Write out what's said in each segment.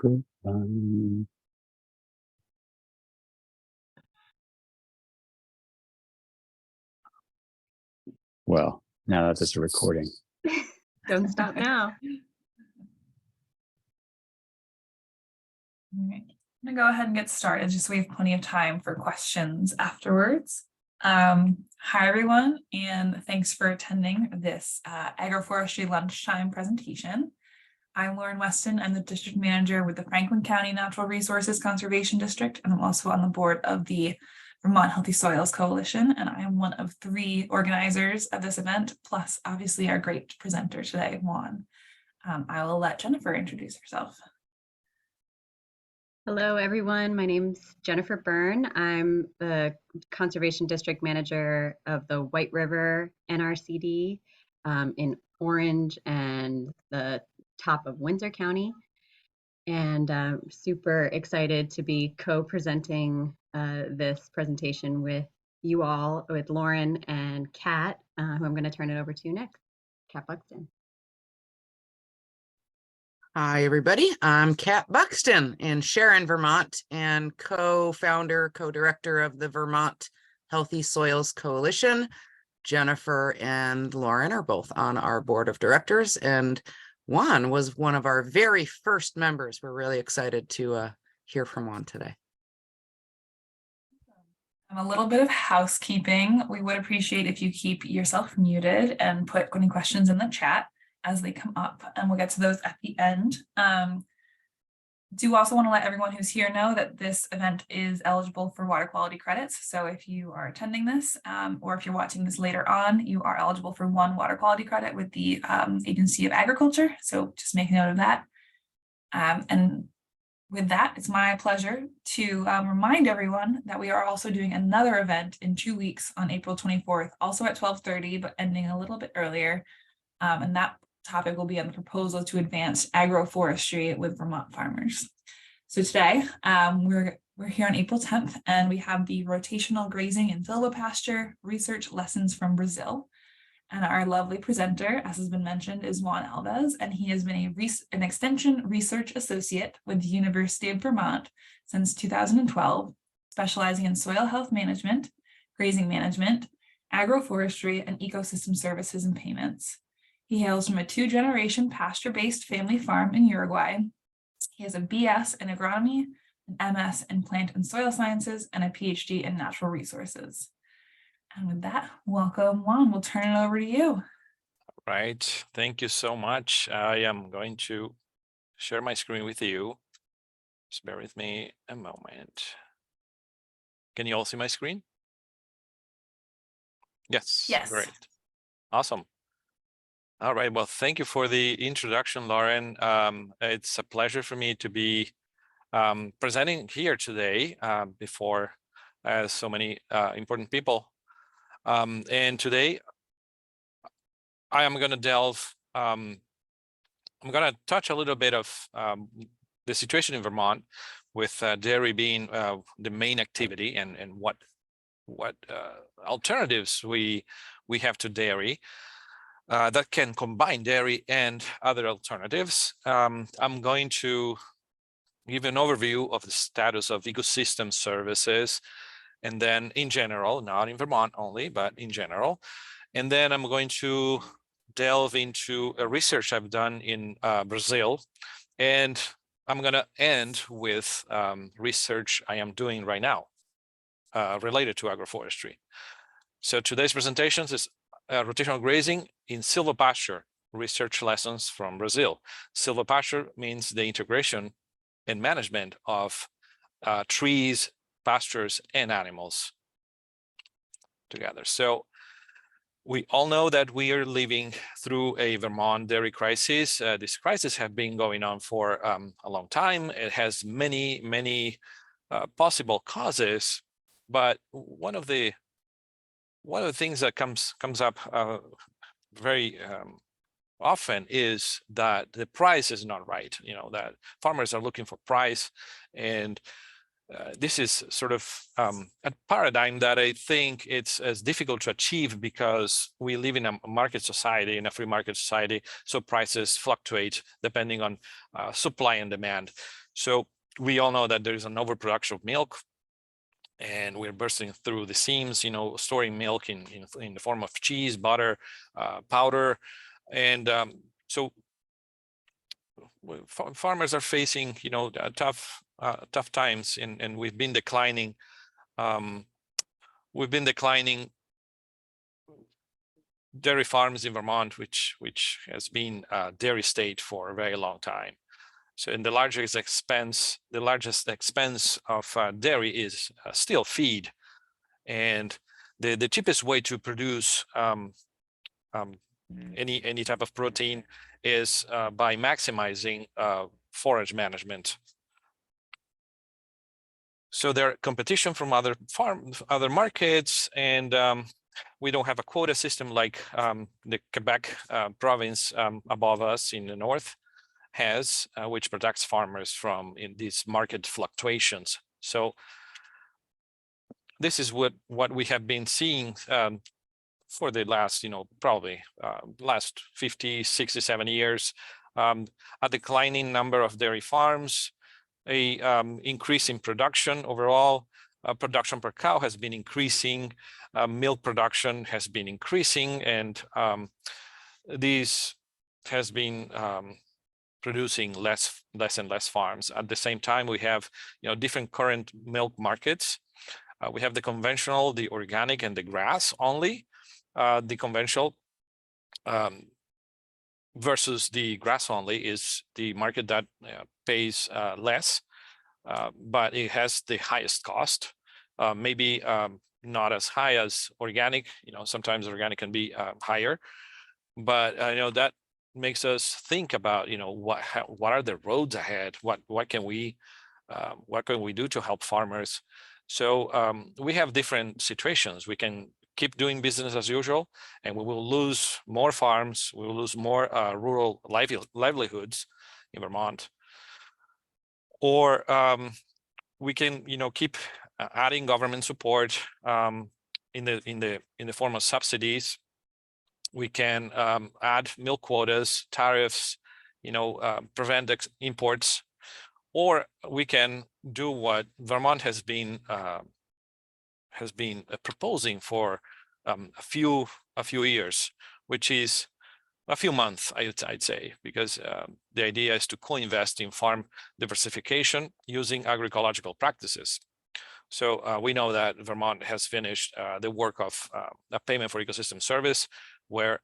microphone. Well, now that it's a recording. Don't stop now. All right. I'm gonna go ahead and get started, just so we have plenty of time for questions afterwards. Hi everyone, and thanks for attending this Agroforestry Lunchtime presentation. I'm Lauren Weston. I'm the district manager with the Franklin County Natural Resources Conservation District, and I'm also on the board of the Vermont Healthy Soils Coalition, and I am one of 3 organizers of this event, plus obviously our great presenter today, Juan. I will let Jennifer introduce herself. Hello, everyone. My name's Jennifer Byrne. I'm the Conservation District Manager of the White River NRCD in Orange and the top of Windsor County. And I'm super excited to be co-presenting this presentation with you all, with Lauren and Kat, who I'm going to turn it over to next. Kat Buxton. Hi, everybody. I'm Kat Buxton in Sharon, Vermont, and co-founder, co-director of the Vermont Healthy Soils Coalition. Jennifer and Lauren are both on our board of directors, and Juan was one of our very first members. We're really excited to hear from Juan today. A little bit of housekeeping. We would appreciate if you keep yourself muted and put any questions in the chat as they come up, and we'll get to those at the end. Do also want to let everyone who's here know that this event is eligible for water quality credits. So if you are attending this or if you're watching this later on, you are eligible for 1 water quality credit with the Agency of Agriculture. So just make note of that. And with that, it's my pleasure to remind everyone that we are also doing another event in 2 weeks on April 24th, also at 12:30, but ending a little bit earlier. And that topic will be on the proposal to advance agroforestry with Vermont farmers. So today we're here on April 10th, and we have the Rotational Grazing in Silvopasture Research Lessons from Brazil. And our lovely presenter, as has been mentioned, is Juan Alvez, and he has been an extension research associate with the University of Vermont since 2012, specializing in soil health management, grazing management, agroforestry, and ecosystem services and payments. He hails from a 2-generation pasture-based family farm in Uruguay. He has a BS in agronomy, an MS in plant and soil sciences, and a PhD in natural resources. And with that, welcome, Juan. We'll turn it over to you. Right. Thank you so much. I am going to share my screen with you. Just bear with me a moment. Can you all see my screen? Yes. Yes. Great. Awesome. All right. Well, thank you for the introduction, Lauren. It's a pleasure for me to be presenting here today before so many important people. And today, I am going to delve, I'm going to touch a little bit of the situation in Vermont with dairy being the main activity and what alternatives we have to dairy. That can combine dairy and other alternatives. I'm going to give an overview of the status of ecosystem services, and then in general, not in Vermont only, but in general. And then I'm going to delve into a research I've done in Brazil, and I'm going to end with research I am doing right now related to agroforestry. So today's presentation is rotational grazing in silvopasture, research lessons from Brazil. Silvopasture means the integration and management of trees, pastures, and animals together. So we all know that we are living through a Vermont dairy crisis. This crisis has been going on for a long time. It has many possible causes, but one of the things that comes up very often is that the price is not right. You know, that farmers are looking for price, and this is sort of a paradigm that I think it's as difficult to achieve because we live in a market society, in a free market society, so prices fluctuate depending on supply and demand. So we all know that there is an overproduction of milk, and we're bursting through the seams, storing milk in the form of cheese, butter, powder. And so farmers are facing, tough times, and we've been declining. Dairy farms in Vermont, which has been a dairy state for a very long time. So, and the largest expense of dairy is still feed, and the cheapest way to produce any type of protein is by maximizing forage management. So there are competition from other markets, and we don't have a quota system like the Quebec province above us in the north has, which protects farmers from these market fluctuations. So this is what we have been seeing for the last, probably last 50, 60, 70 years, a declining number of dairy farms, a increase in production overall. Production per cow has been increasing, milk production has been increasing, and these has been producing less and less farms. At the same time, we have different current milk markets. We have the conventional, the organic, and the grass only. The conventional versus the grass only is the market that pays less, but it has the highest cost. Maybe not as high as organic. Sometimes organic can be higher, but that makes us think about what are the roads ahead. What can we do to help farmers? So we have different situations. We can keep doing business as usual, and we will lose more farms. We will lose more rural livelihoods in Vermont. Or we can, keep adding government support in the form of subsidies. We can add milk quotas, tariffs, prevent imports, or we can do what Vermont has been proposing for a few years, which is a few months, I'd say, because the idea is to co-invest in farm diversification using agroecological practices. So we know that Vermont has finished the work of a payment for ecosystem service, where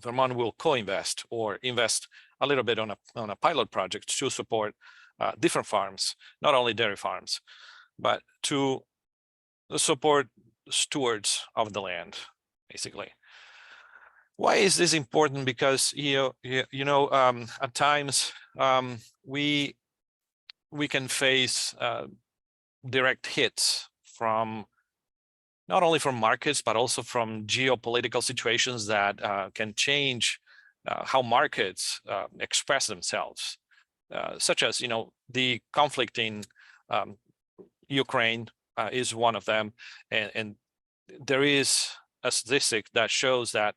Vermont will co-invest or invest a little bit on a pilot project to support different farms, not only dairy farms, but to support stewards of the land, basically. Why is this important? Because at times we can face direct hits from not only from markets, but also from geopolitical situations that can change how markets express themselves, such as the conflict in Ukraine is one of them, and there is a statistic that shows that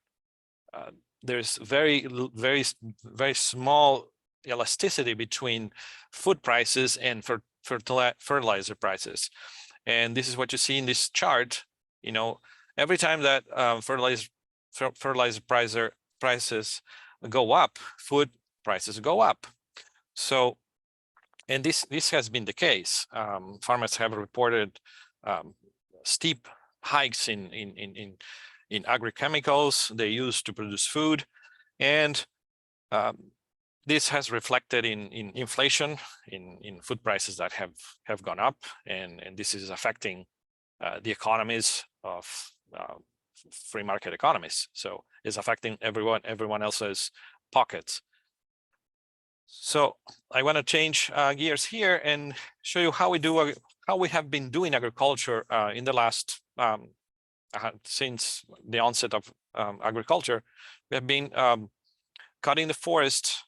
there's very small elasticity between food prices and fertilizer prices. And this is what you see in this chart. Every time that fertilizer prices go up, food prices go up. So, and this has been the case. Farmers have reported steep hikes in agrochemicals they use to produce food, and this has reflected in inflation, in food prices that have gone up, and this is affecting the economies of free market economies. So it's affecting everyone else's pockets. So I want to change gears here and show you how we have been doing agriculture in the last since the onset of agriculture. We have been cutting the forest,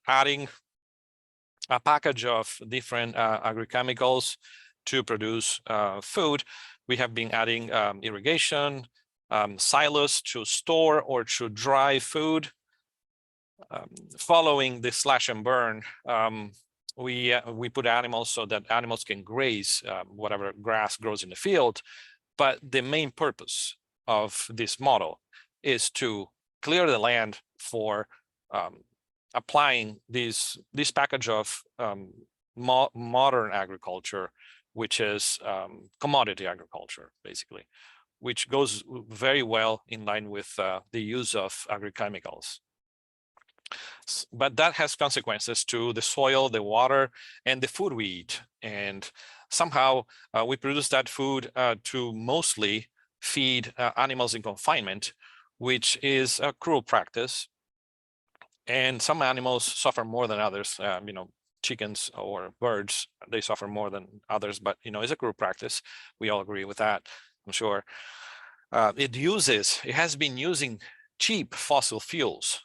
adding a package of different agrochemicals to produce food. We have been adding irrigation, silos to store or to dry food. following the slash and burn, we put animals so that animals can graze whatever grass grows in the field. But the main purpose of this model is to clear the land for applying this package of modern agriculture, which is commodity agriculture, basically, which goes very well in line with the use of agrochemicals. But that has consequences to the soil, the water, and the food we eat. And somehow we produce that food to mostly feed animals in confinement, which is a cruel practice. And some animals suffer more than others. You know, chickens or birds, they suffer more than others, but you know, it's a cruel practice. We all agree with that, I'm sure. It has been using cheap fossil fuels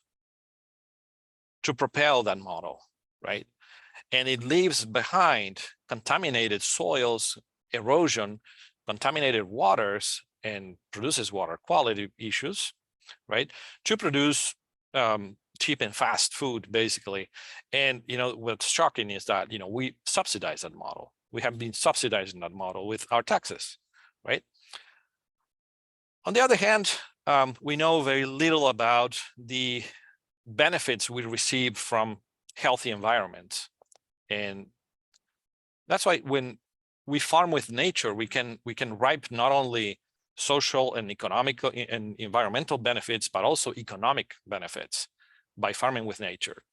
to propel that model, right? And it leaves behind contaminated soils, erosion, contaminated waters, and produces water quality issues, right? To produce cheap and fast food, basically. And you know, what's shocking is that, you know, we subsidize that model. We have been subsidizing that model with our taxes, right? On the other hand, we know very little about the benefits we receive from healthy environments. And that's why when we farm with nature, we can reap not only social and economic and environmental benefits, but also economic benefits by farming with nature.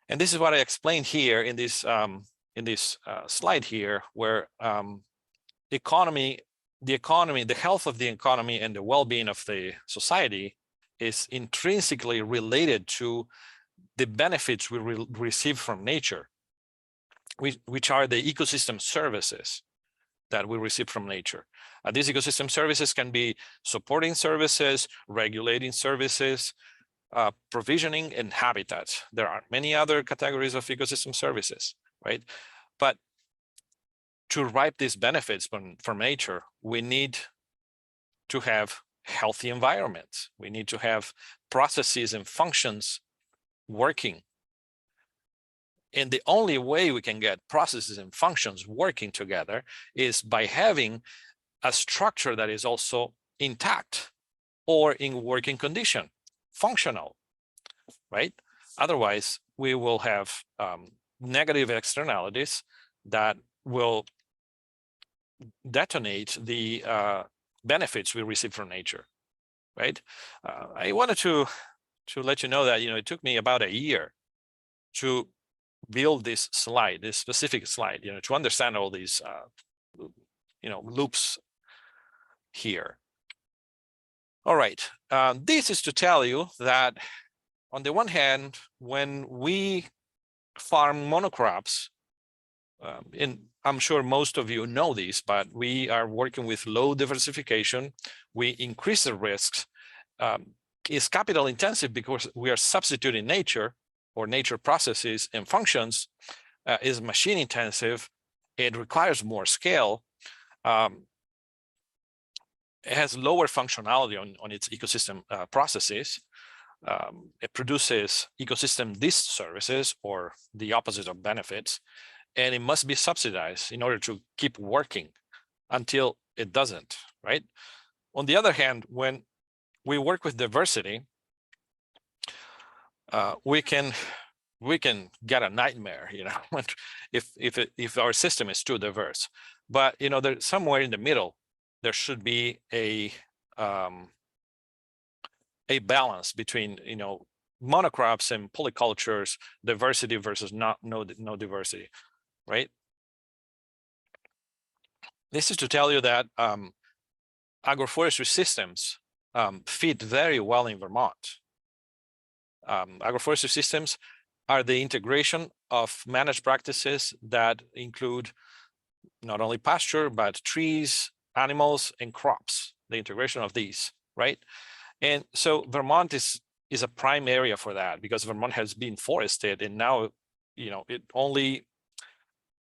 And this is what I explained here in this slide here, where the health of the economy and the well-being of the society is intrinsically related to the benefits we receive from nature, which are the ecosystem services that we receive from nature. These ecosystem services can be supporting services, regulating services, provisioning, and habitats. There are many other categories of ecosystem services, right? But to reap these benefits from nature, we need to have healthy environments. We need to have processes and functions working. And the only way we can get processes and functions working together is by having a structure that is also intact or in working condition, functional, right? Otherwise, we will have negative externalities that will detonate the benefits we receive from nature, right? I wanted to let you know that, you know, it took me about a year to build this slide, this specific slide, you know, to understand all these, you know, loops here. All right, this is to tell you that on the one hand, when we farm monocrops, and I'm sure most of you know this, but we are working with low diversification. We increase the risks. It's capital intensive because we are substituting nature or nature processes and functions. Is machine intensive. It requires more scale. It has lower functionality on its ecosystem processes. It produces ecosystem disservices or the opposite of benefits. And it must be subsidized in order to keep working until it doesn't, right? On the other hand, when we work with diversity, we can get a nightmare, you know, if our system is too diverse. But you know, there's somewhere in the middle, there should be a balance between, you know, monocrops and polycultures, diversity versus no diversity. Right. This is to tell you that agroforestry systems fit very well in Vermont. Agroforestry systems are the integration of managed practices that include not only pasture, but trees, animals, and crops, the integration of these, right? And so Vermont is a prime area for that because Vermont has been forested, and now, you know, it only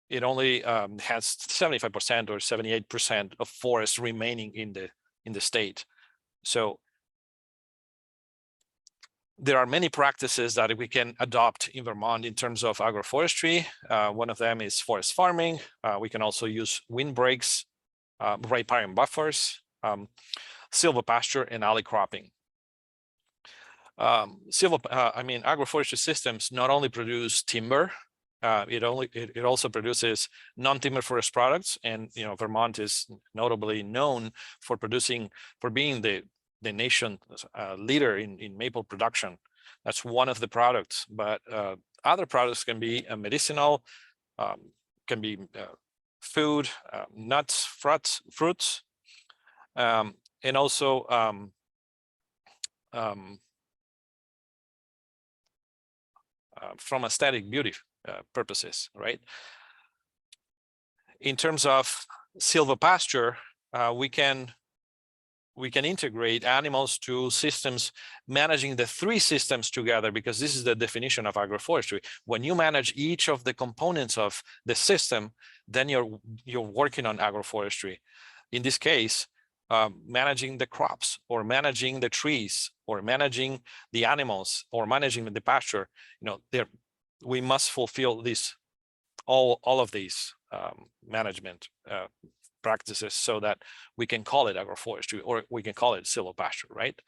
has 75% or 78% of forest remaining in the state. So There are many practices that we can adopt in Vermont in terms of agroforestry. One of them is forest farming. We can also use windbreaks, riparian buffers, silvopasture, and alley cropping. Agroforestry systems not only produce timber, it also produces non-timber forest products, and Vermont is notably known for being the nation leader in maple production. That's one of the products, but other products can be medicinal, can be food, nuts, fruits, and also from aesthetic beauty purposes, right? In terms of silvopasture, we can integrate animals to systems, managing the three systems together, because this is the definition of agroforestry. When you manage each of the components of the system, then you're working on agroforestry. In this case, managing the crops, or managing the trees, or managing the animals, or managing the pasture, we must fulfill all of these management practices so that we can call it agroforestry, or we can call it silvopasture, right?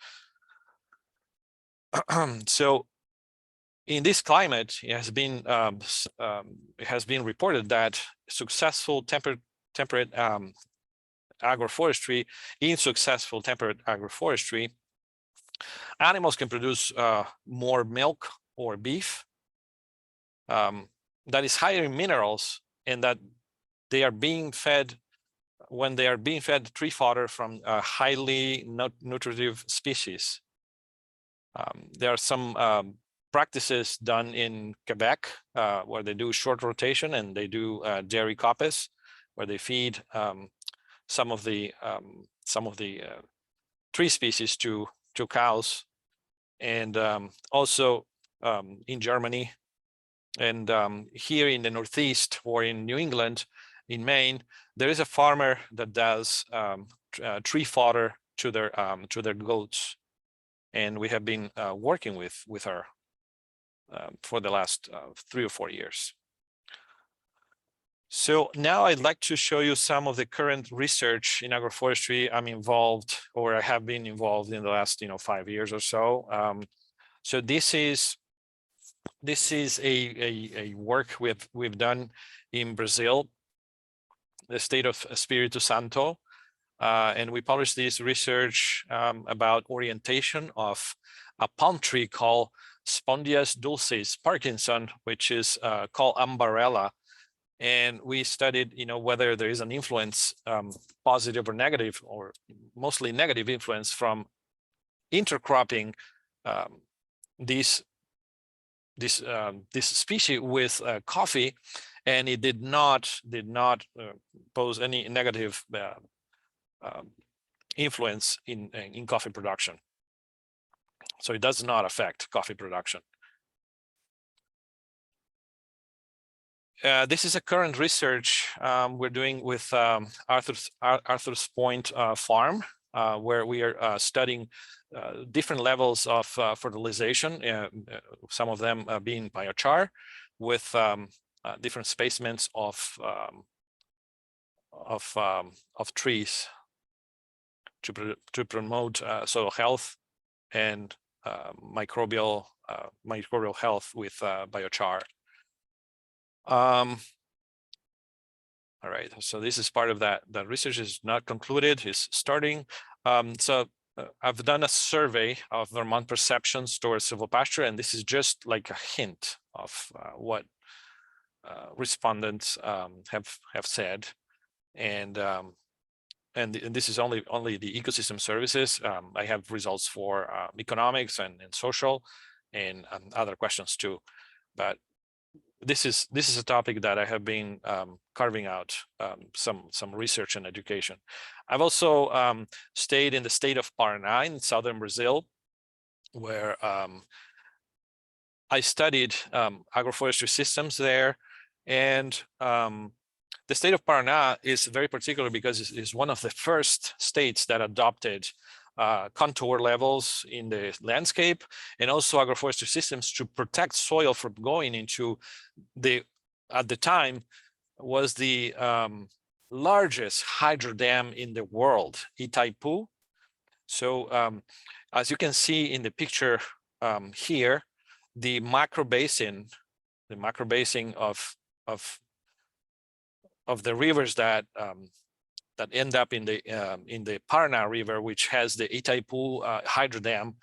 So in this climate, it has been reported that successful temperate agroforestry, in successful temperate agroforestry, animals can produce more milk or beef that is higher in minerals, and that they are being fed, when they are being fed tree fodder from highly nutritive species. There are some practices done in Quebec where they do short rotation, and they do dairy coppice, where they feed some of the tree species to cows, and also in Germany, and here in the Northeast, or in New England, in Maine, there is a farmer that does tree fodder to their goats, and we have been working with her for the last 3 or 4 years. So now I'd like to show you some of the current research in agroforestry I'm involved, or I have been involved in the last 5 years or so. So this is a work we've done in Brazil, the state of Espírito Santo, and we published this research about orientation of a palm tree called Spondias dulcis Parkinson, which is called Ambarella. And we studied, whether there is an influence, positive or negative, or mostly negative influence from intercropping this species with coffee, and it did not pose any negative influence in coffee production. So it does not affect coffee production. This is a current research we're doing with Arthur's Point Farm, where we are studying different levels of fertilization, some of them being biochar, with different spacements of trees to promote soil health and microbial health with biochar. All right, so this is part of that. The research is not concluded, it's starting. I've done a survey of Vermont perceptions towards silvopasture, and this is just like a hint of what respondents have said. And this is only the ecosystem services. I have results for economics and social and other questions too. But this is a topic that I have been carving out some research and education. I've also stayed in the state of Paraná in southern Brazil, where I studied agroforestry systems there. And the state of Paraná is very particular because it's one of the first states that adopted contour levels in the landscape, and also agroforestry systems to protect soil from going into at the time, was the largest hydro dam in the world, Itaipu. So as you can see in the picture here, the macro basin of the rivers that end up in the Paraná River, which has the Itaipu hydro dam,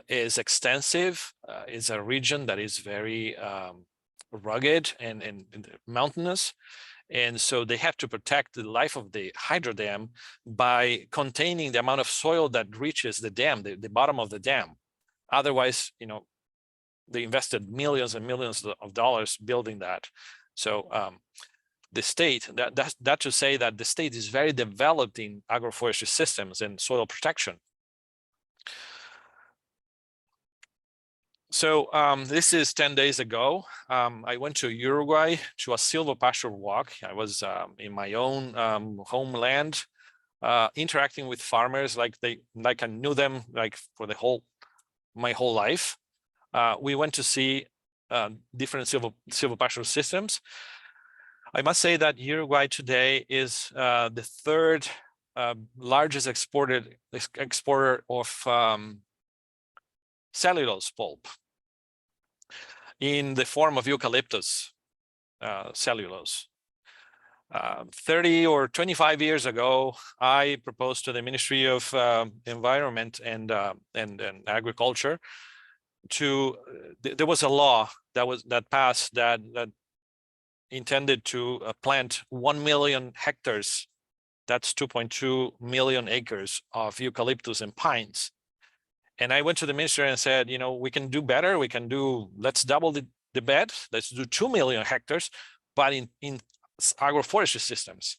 is extensive. It's a region that is very rugged and mountainous. And so they have to protect the life of the hydro dam by containing the amount of soil that reaches the dam, the bottom of the dam. Otherwise, they invested millions and millions of dollars building that. So the state, that to say that the state is very developed in agroforestry systems and soil protection. So this is 10 days ago. I went to Uruguay to a silvopasture walk. I was in my own homeland, interacting with farmers like I knew them like for my whole life. We went to see different silvopasture systems. I must say that Uruguay today is the third largest exporter of cellulose pulp in the form of eucalyptus cellulose. 30 or 25 years ago, I proposed to the Ministry of Environment and Agriculture there was a law that passed that intended to plant 1 million hectares, that's 2.2 million acres of eucalyptus and pines. And I went to the minister and said, we can do better. Let's double the bed. Let's do 2 million hectares, but in agroforestry systems,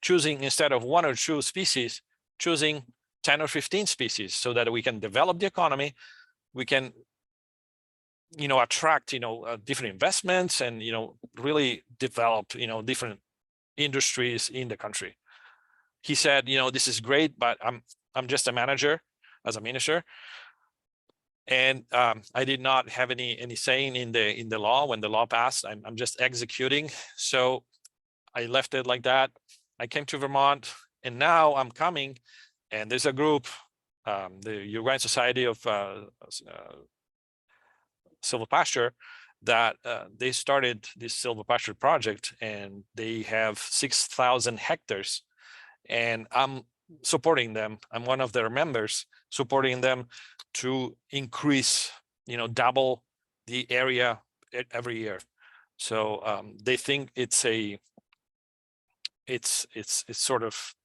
choosing instead of 1 or 2 species, choosing 10 or 15 species so that we can develop the economy. We can, attract, different investments and, really develop, different industries in the country. He said, this is great, but I'm just a manager as a minister. And I did not have any saying in the law when the law passed. I'm just executing. So I left it like that. I came to Vermont, and now I'm coming, and there's a group, the Uruguayan Society of Silvopasture, that they started this silvopasture project, and they have 6,000 hectares, and I'm supporting them. I'm one of their members, supporting them to increase, double the area every year. So they think it's sort of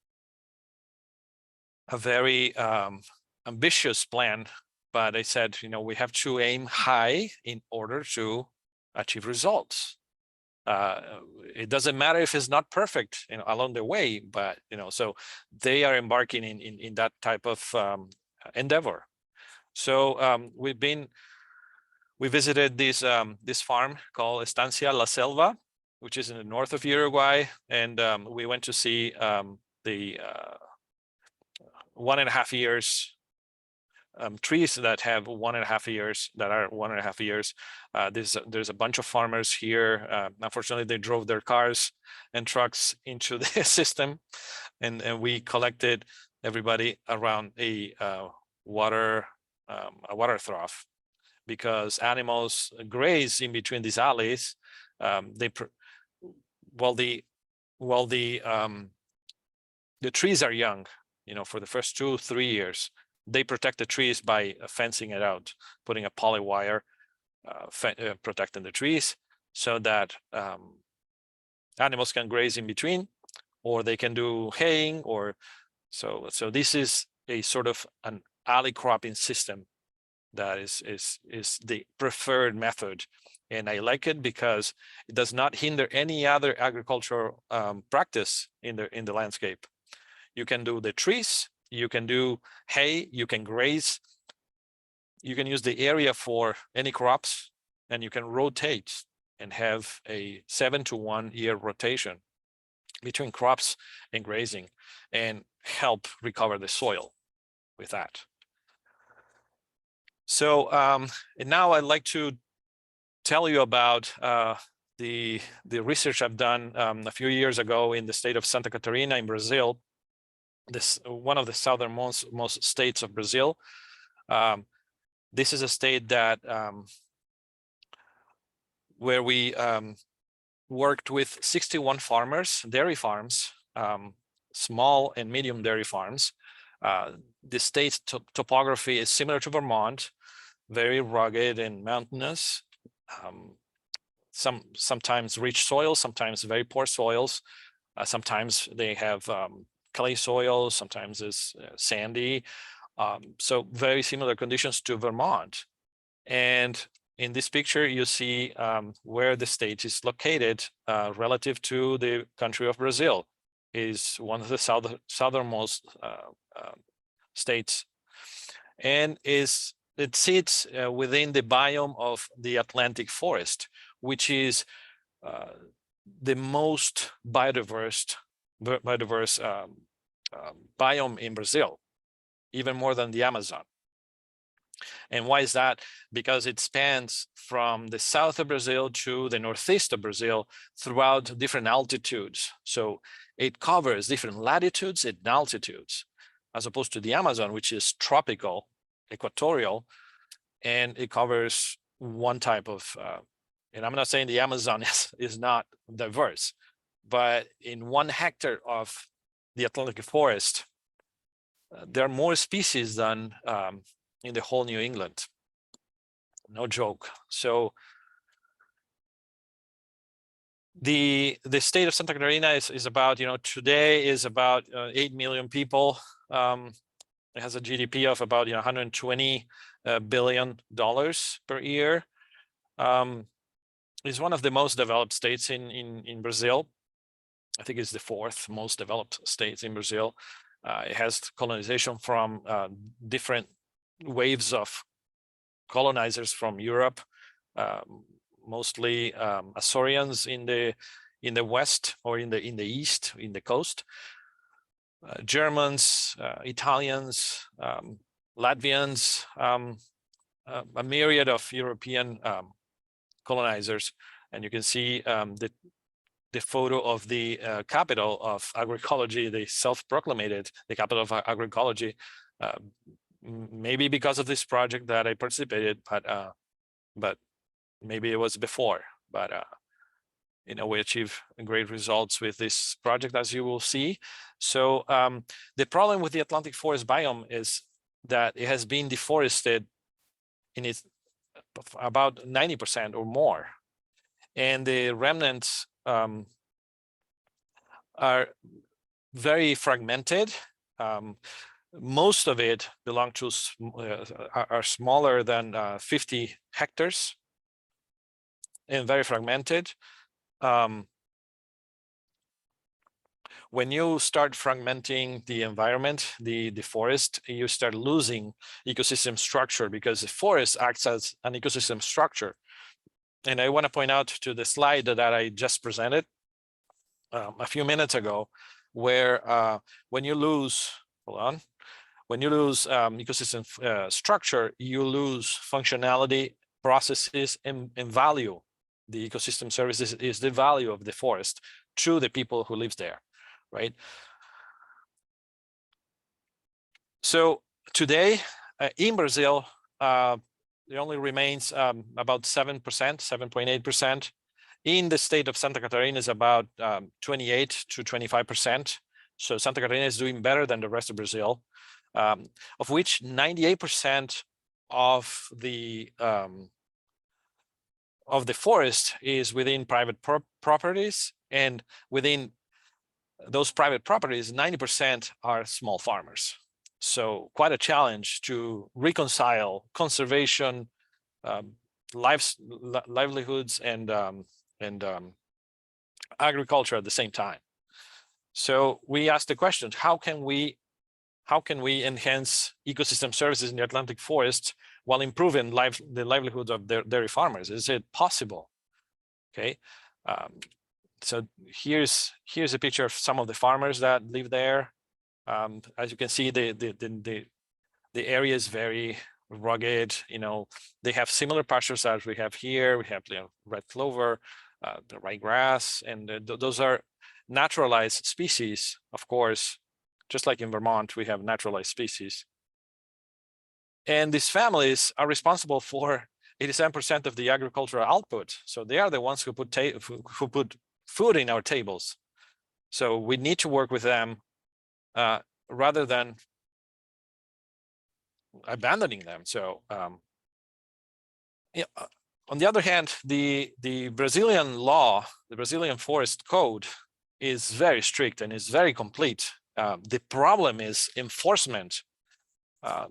a very ambitious plan, but I said, we have to aim high in order to achieve results. It doesn't matter if it's not perfect, along the way, but so they are embarking in that type of endeavor. So we visited this farm called Estancia La Selva, which is in the north of Uruguay, and we went to see the 1.5 years trees that have 1.5 years, that are 1.5 years. There's a bunch of farmers here. Unfortunately, they drove their cars and trucks into the system, and we collected everybody around a water trough, because animals graze in between these alleys. While the trees are young, for the first 2-3 years, they protect the trees by fencing it out, putting a poly wire protecting the trees, so that animals can graze in between, or they can do haying, or so this is a sort of an alley cropping system that is the preferred method. And I like it because it does not hinder any other agricultural practice in the landscape. You can do the trees, you can do hay, you can graze, you can use the area for any crops, and you can rotate and have a 7-to-1 year rotation between crops and grazing, and help recover the soil. with that. So and now I'd like to tell you about the research I've done a few years ago in the state of Santa Catarina in Brazil. This one of the southernmost states of Brazil. This is a state that where we worked with 61 farmers, dairy farms, small and medium dairy farms. The state's topography is similar to Vermont, very rugged and mountainous. Sometimes rich soils, sometimes very poor soils. Sometimes they have clay soil, sometimes it's sandy. So very similar conditions to Vermont. And in this picture, you see where the state is located relative to the country of Brazil. Is one of the southernmost states, and it sits within the biome of the Atlantic forest, which is the most biodiverse biome in Brazil, even more than the Amazon. And why is that? Because it spans from the south of Brazil to the northeast of Brazil throughout different altitudes. So it covers different latitudes and altitudes, as opposed to the Amazon, which is tropical, equatorial, and it covers one type of, and I'm not saying the Amazon is not diverse, but in 1 hectare of the Atlantic forest, there are more species than in the whole New England. No joke. So the state of Santa Catarina is about, today is about 8 million people. It has a GDP of about $120 billion per year. It's one of the most developed states in Brazil. I think it's the 4th most developed state in Brazil. It has colonization from different waves of colonizers from Europe, mostly Azorians in the west or in the east, in the coast. Germans, Italians, Latvians, a myriad of European colonizers, and you can see the photo of the capital of agroecology. They self-proclaimed the capital of agroecology. Maybe because of this project that I participated, but maybe it was before. But we achieve great results with this project, as you will see. So the problem with the Atlantic forest biome is that it has been deforested in its about 90% or more, and the remnants are very fragmented. Most of it belong to are smaller than 50 hectares and very fragmented. When you start fragmenting the environment, the forest, you start losing ecosystem structure, because the forest acts as an ecosystem structure. And I want to point out to the slide that I just presented a few minutes ago, where when you lose, when you lose ecosystem structure, you lose functionality, processes, and value. The ecosystem services is the value of the forest to the people who live there, right? So today in Brazil, it only remains about 7%, 7.8%. In the state of Santa Catarina is about 28 to 25%. So Santa Catarina is doing better than the rest of Brazil, of which 98% of the forest is within private properties, and within those private properties, 90% are small farmers. So quite a challenge to reconcile conservation, livelihoods, and agriculture at the same time. So we asked the question: how can we enhance ecosystem services in the Atlantic forest while improving the livelihoods of dairy farmers? Is it possible? Okay, so here's a picture of some of the farmers that live there. As you can see, the the area is very rugged. They have similar pastures as we have here. We have red clover, the ryegrass, and those are naturalized species, of course. Just like in Vermont, we have naturalized species. And these families are responsible for 87% of the agricultural output. So they are the ones who put food in our tables. So we need to work with them rather than abandoning them. So on the other hand, the Brazilian law, the Brazilian Forest Code, is very strict and is very complete. The problem is enforcement,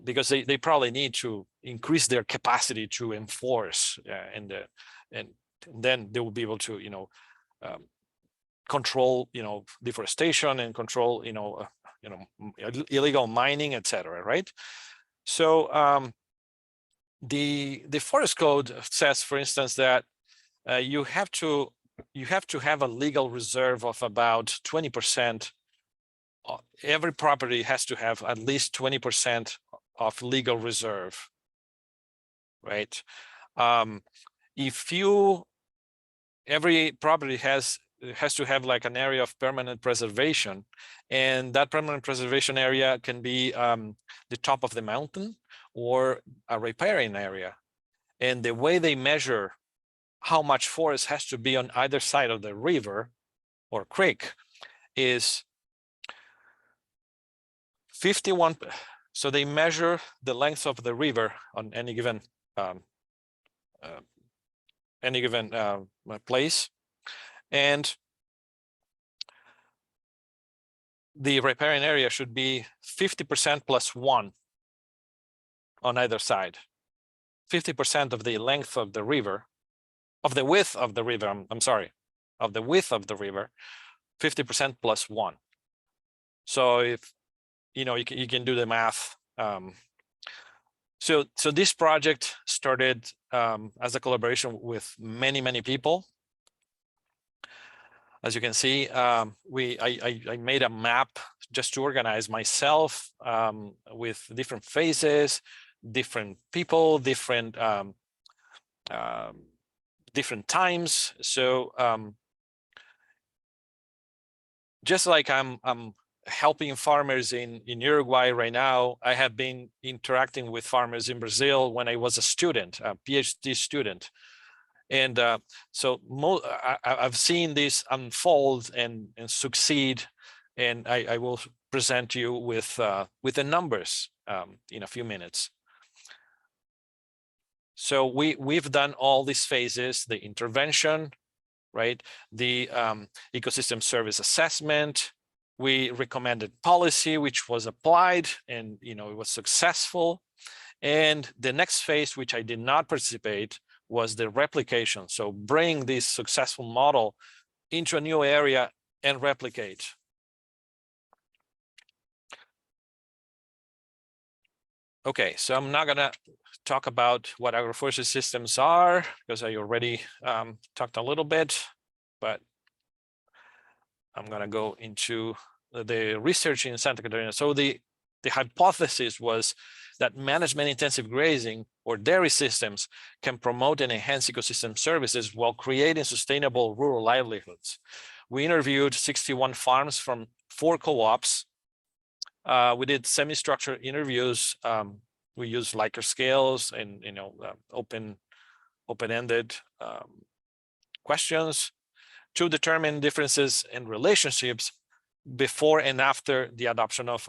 because they probably need to increase their capacity to enforce, and then they will be able to control deforestation and control illegal mining, etc. Right? So the Forest Code says, for instance, that you have to have a legal reserve of about 20%. Every property has to have at least 20% of legal reserve, right? Every property has to have like an area of permanent preservation, and that permanent preservation area can be the top of the mountain or a riparian area. And the way they measure how much forest has to be on either side of the river or creek is 51. So they measure the length of the river on any given place, and the riparian area should be 50% plus 1 on either side. 50% of the length of the river, of the width of the river, I'm sorry, of the width of the river, 50% plus 1. So if you can do the math. So this project started as a collaboration with many people. As you can see, I made a map just to organize myself with different phases, different people, different times. So just like I'm helping farmers in Uruguay right now, I have been interacting with farmers in Brazil when I was a student, a PhD student. And so I've seen this unfold and succeed, and I will present you with the numbers in a few minutes. So we've done all these phases: the intervention, right? The ecosystem service assessment. We recommended policy, which was applied, and it was successful. And the next phase, which I did not participate, was the replication. So bring this successful model into a new area and replicate. Okay, so I'm not gonna talk about what agroforestry systems are, because I already talked a little bit, but I'm gonna go into the research in Santa Catarina. So the hypothesis was that management intensive grazing or dairy systems can promote and enhance ecosystem services while creating sustainable rural livelihoods. We interviewed 61 farms from 4 co-ops. We did semi-structured interviews. We used Likert scales and open-ended questions to determine differences in relationships before and after the adoption of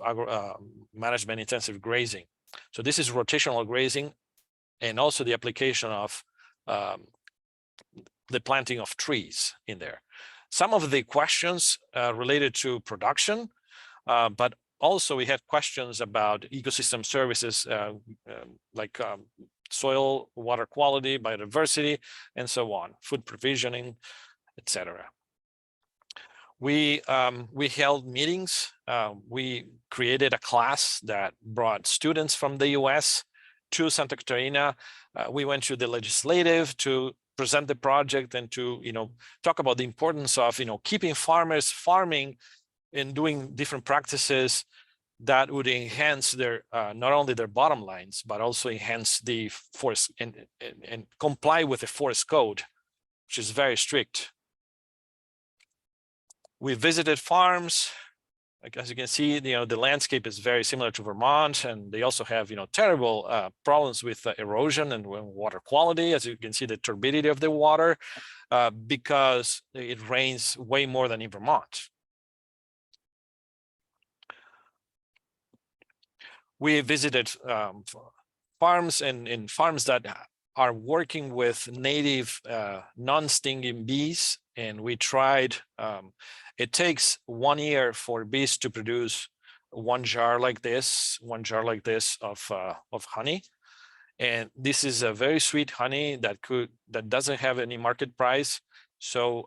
management intensive grazing. So this is rotational grazing, and also the application of the planting of trees in there. Some of the questions related to production, but also we had questions about ecosystem services like soil, water quality, biodiversity, and so on, food provisioning, etc. We held meetings. We created a class that brought students from the US to Santa Catarina. We went to the legislative to present the project and to talk about the importance of keeping farmers farming and doing different practices that would enhance their not only their bottom lines, but also enhance the forest and comply with the forest code, which is very strict. We visited farms. Like, as you can see, the landscape is very similar to Vermont, and they also have, terrible problems with erosion and water quality. As you can see, the turbidity of the water, because it rains way more than in Vermont. We visited farms and farms that are working with native non-stinging bees, and we tried. It takes 1 year for bees to produce one jar like this of honey, and this is a very sweet honey that doesn't have any market price. So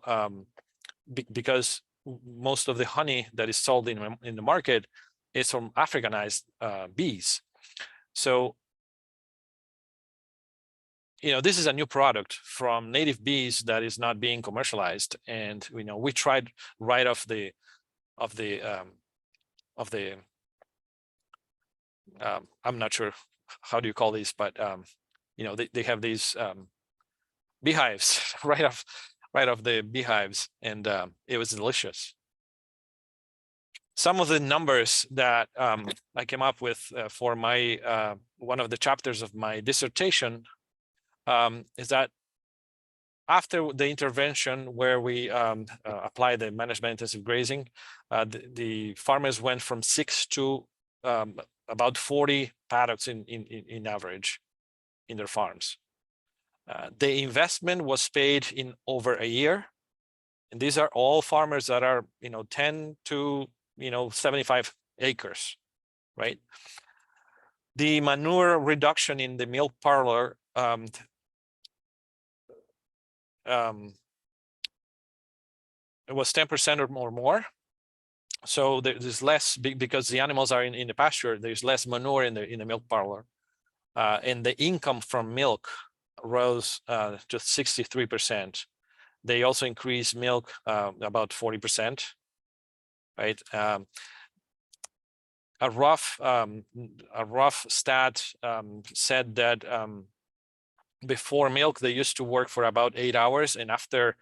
because most of the honey that is sold in the market is from Africanized bees. So, this is a new product from native bees that is not being commercialized. And, we tried right off the I'm not sure how do you call these, but, they have these beehives right off the beehives, and it was delicious. Some of the numbers that I came up with for my one of the chapters of my dissertation is that after the intervention where we apply the management intensive grazing, the farmers went from 6 to about 40 paddocks in average in their farms. The investment was paid in over a year, and these are all farmers that are 10 to 75 acres, right? The manure reduction in the milk parlor it was 10% or more. So there's less, because the animals are in the pasture, there's less manure in the milk parlor. And the income from milk rose to 63%. They also increased milk about 40%, right? A rough stat said that before milk they used to work for about 8 hours, and after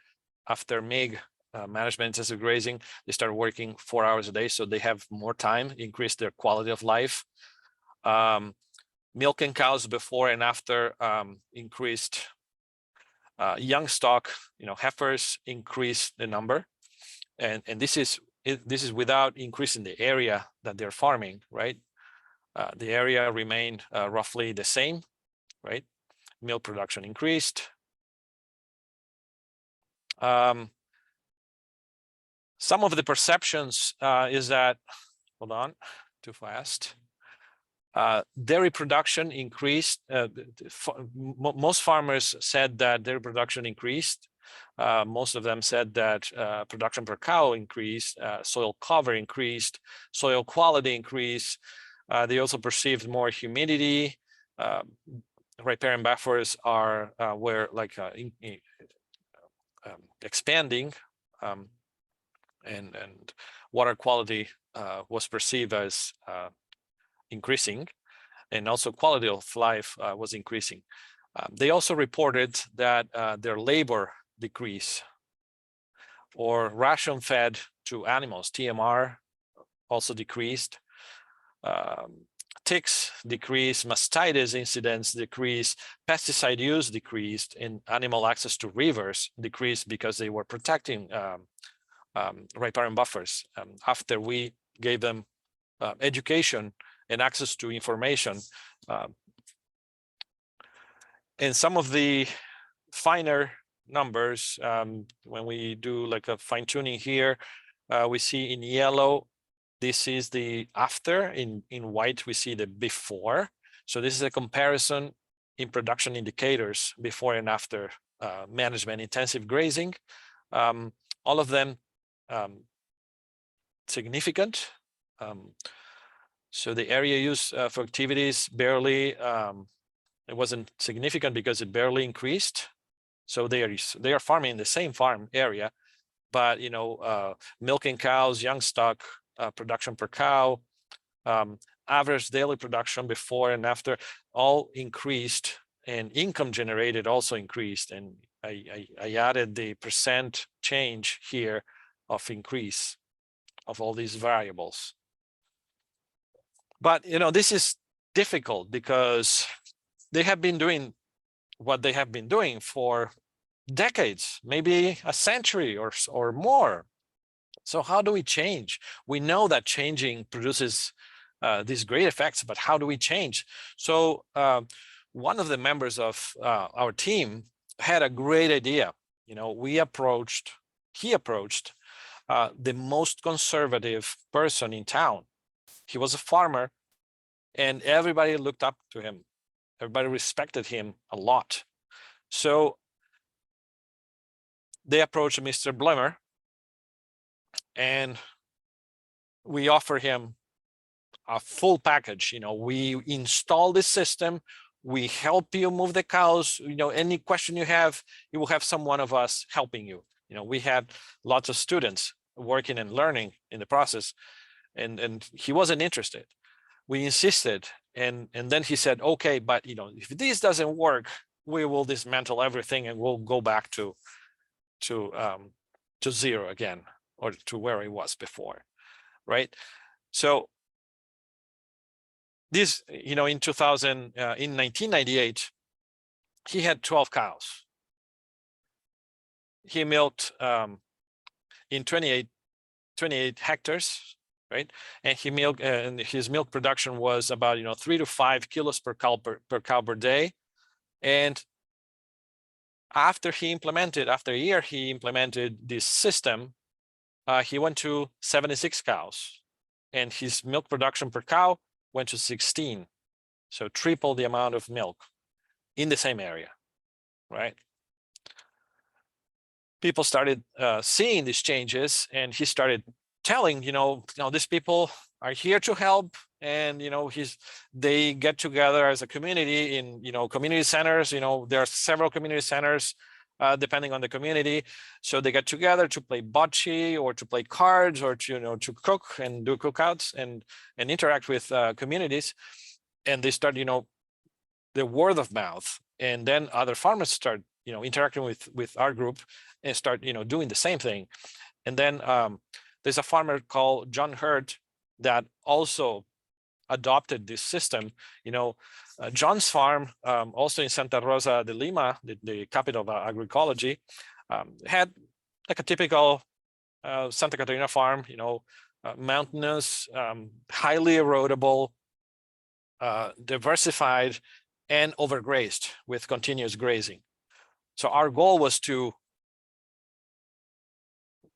MIG, management intensive grazing, they started working 4 hours a day, so they have more time, increase their quality of life. Milking cows before and after increased. Young stock, heifers increased the number, and this is without increasing the area that they're farming, right? The area remained roughly the same, right? Milk production increased. Some of the perceptions is that, hold on, too fast. Dairy production increased. Most farmers said that dairy production increased. Most of them said that production per cow increased, soil cover increased, soil quality increased. They also perceived more humidity. Riparian buffers were like expanding, and water quality was perceived as increasing, and also quality of life was increasing. They also reported that their labor decrease, or ration fed to animals, TMR, also decreased. Ticks decreased, mastitis incidents decreased, pesticide use decreased, and animal access to rivers decreased because they were protecting riparian buffers. After we gave them education and access to information, and some of the finer numbers, when we do like a fine tuning here, we see in yellow, this is the after, in white we see the before. So this is a comparison in production indicators before and after management intensive grazing. All of them significant. So the area used for activities barely, it wasn't significant because it barely increased. So they are farming in the same farm area, but milking cows, young stock, production per cow, average daily production before and after all increased, and income generated also increased. And I added the percent change here of increase of all these variables. But this is difficult because they have been doing what they have been doing for decades, maybe a century or more. So how do we change? We know that changing produces these great effects, but how do we change? So one of the members of our team had a great idea. He approached the most conservative person in town. He was a farmer, and everybody looked up to him. Everybody respected him a lot. So they approached Mr. Blemmer, and we offer him a full package. We install this system, we help you move the cows. Any question you have, you will have one of us helping you. We had lots of students working and learning in the process, and he wasn't interested. We insisted, and then he said, okay, but if this doesn't work, we will dismantle everything and we'll go back to zero again, or to where it was before, right? So this, in 1998, he had 12 cows. He milked in 28 hectares, right? And he milked, and his milk production was about 3 to 5 kilos per cow per day. And after a year, he implemented this system. He went to 76 cows, and his milk production per cow went to 16. So triple the amount of milk in the same area, right? People started seeing these changes, and he started telling, these people are here to help, and they get together as a community in community centers. There are several community centers depending on the community, so they get together to play bocce or to play cards or to cook and do cookouts and interact with communities. And they start the word of mouth, and then other farmers start interacting with our group and start doing the same thing. And then there's a farmer called John Hurt that also adopted this system. John's farm, also in Santa Rosa de Lima, the capital of agroecology, had like a typical Santa Catarina farm, mountainous, highly erodible, diversified, and overgrazed with continuous grazing. So our goal was to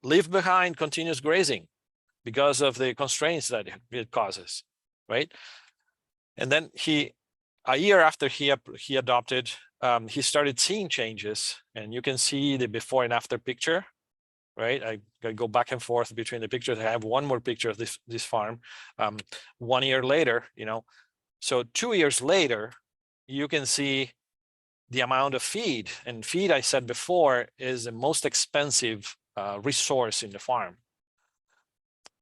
leave behind continuous grazing because of the constraints that it causes, right? And then a year after he adopted, he started seeing changes, and you can see the before and after picture, right? I gotta go back and forth between the pictures. I have one more picture of this farm. 1 year later, so 2 years later, you can see the amount of feed. And feed, I said before, is the most expensive resource in the farm.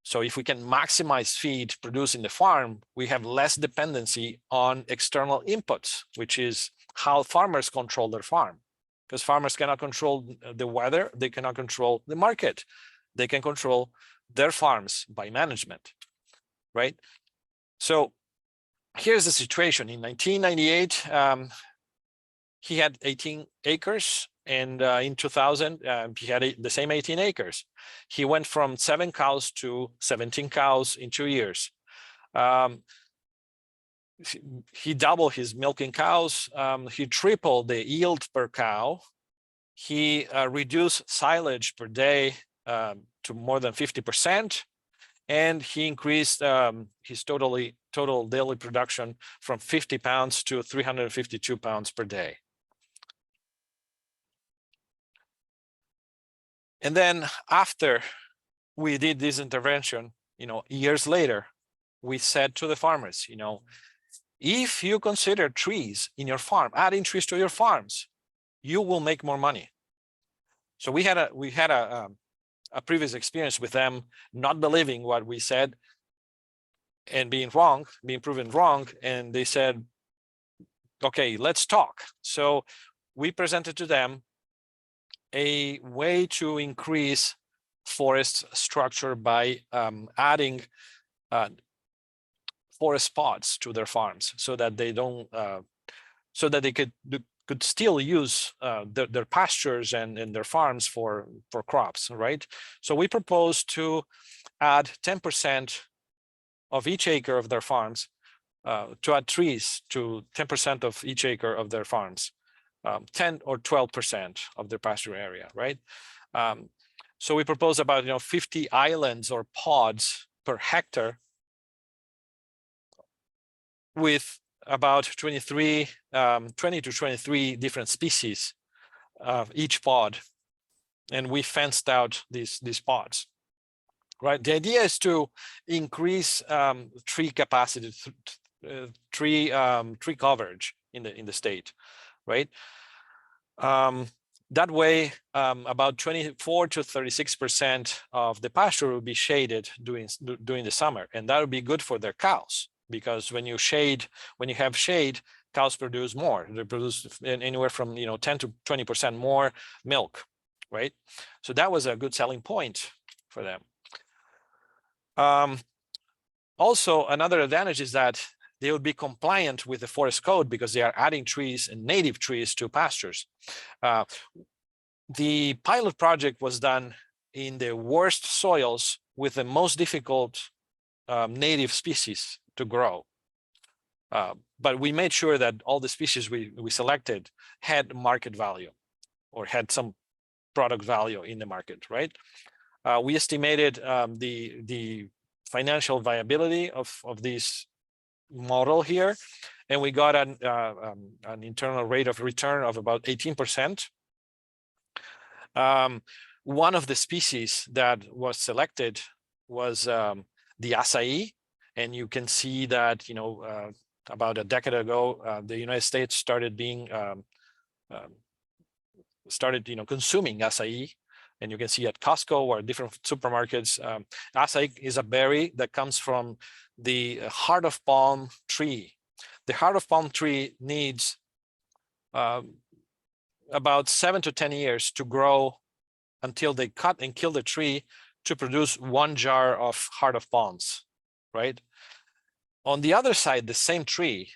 So if we can maximize feed produced in the farm, we have less dependency on external inputs, which is how farmers control their farm. Because farmers cannot control the weather, they cannot control the market. They can control their farms by management, right? So here's the situation. In 1998, he had 18 acres. And in 2000, he had the same 18 acres. He went from 7 cows to 17 cows in 2 years. He doubled his milking cows. He tripled the yield per cow. He reduced silage per day to more than 50%. And he increased his total daily production from 50 pounds to 352 pounds per day. And then after we did this intervention, years later, we said to the farmers, if you consider trees in your farm, adding trees to your farms, you will make more money. So we had a previous experience with them not believing what we said. and being proven wrong. And they said, okay, let's talk. So we presented to them a way to increase forest structure by adding forest pods to their farms, so that they don't, so that they could still use their pastures and their farms for crops, right? So we proposed to add 10% of each acre of their farms, to add trees to 10% of each acre of their farms, 10 or 12% of their pasture area, right? So we propose about 50 islands or pods per hectare, with about 20 to 23 different species of each pod, and we fenced out these pods. Right. The idea is to increase tree capacity, tree coverage in the state, right? That way, about 24 to 36% of the pasture will be shaded during the summer, and that would be good for their cows, because when you have shade, cows produce more. They produce anywhere from 10 to 20% more milk, right? So that was a good selling point for them. Also, another advantage is that they would be compliant with the forest code, because they are adding trees and native trees to pastures. The pilot project was done in the worst soils with the most difficult native species to grow. But we made sure that all the species we selected had market value, or had some product value in the market, right? We estimated the financial viability of this model here, and we got an internal rate of return of about 18%. One of the species that was selected was the acai, and you can see that about a decade ago, the United States started consuming acai. And you can see at Costco or different supermarkets, acai is a berry that comes from the heart of palm tree. The heart of palm tree needs about 7 to 10 years to grow until they cut and kill the tree to produce 1 jar of heart of palms, right? On the other side, the same tree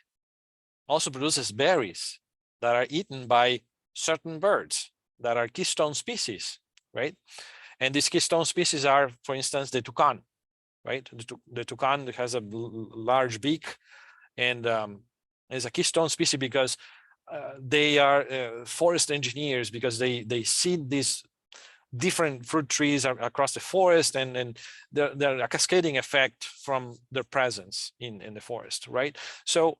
also produces berries that are eaten by certain birds that are keystone species, right? And these keystone species are, for instance, the toucan, right? The toucan has a large beak, and is a keystone species because they are forest engineers, because they seed these different fruit trees across the forest, and they're a cascading effect from their presence in the forest, right? So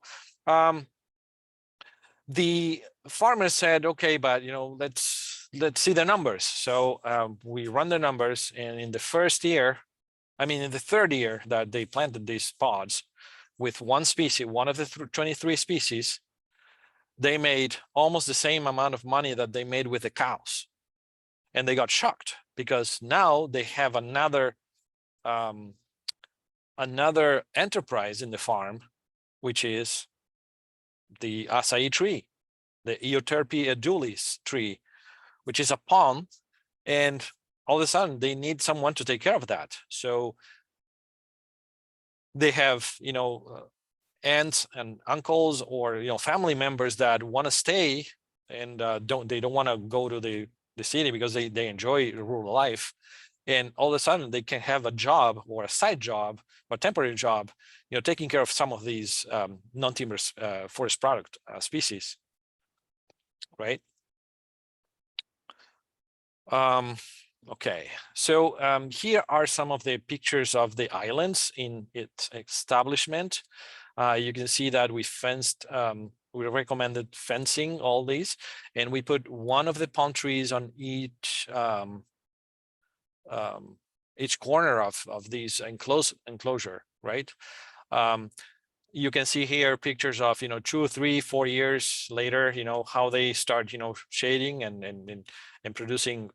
the farmer said, okay, but let's see the numbers. So we run the numbers, and in the third year that they planted these pods with one species, one of the 23 species, they made almost the same amount of money that they made with the cows. And they got shocked, because now they have another enterprise in the farm, which is the acai tree, the Euterpe edulis tree, which is a palm, and all of a sudden they need someone to take care of that. So they have aunts and uncles, or family members that want to stay and don't want to go to the city, because they enjoy rural life, and all of a sudden they can have a job, or a side job, or temporary job, taking care of some of these non-timber forest product species, right? Okay, so here are some of the pictures of the islands in its establishment. You can see that we fenced, we recommended fencing all these, and we put one of the palm trees on each corner of these enclosure, right? You can see here pictures of 2, 3, 4 years later, how they start shading and producing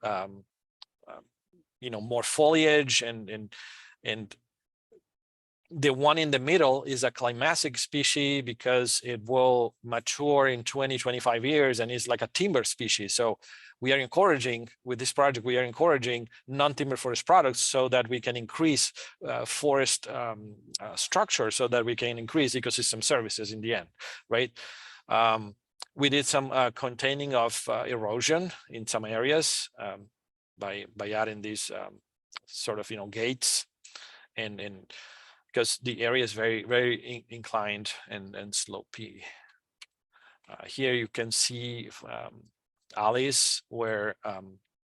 more foliage and the one in the middle is a climatic species because it will mature in 20-25 years and is like a timber species. So we are encouraging, with this project, we are encouraging non-timber forest products so that we can increase forest structure, so that we can increase ecosystem services in the end, right? We did some containing of erosion in some areas by adding these sort of, gates and because the area is very inclined and slopey. Here you can see alleys where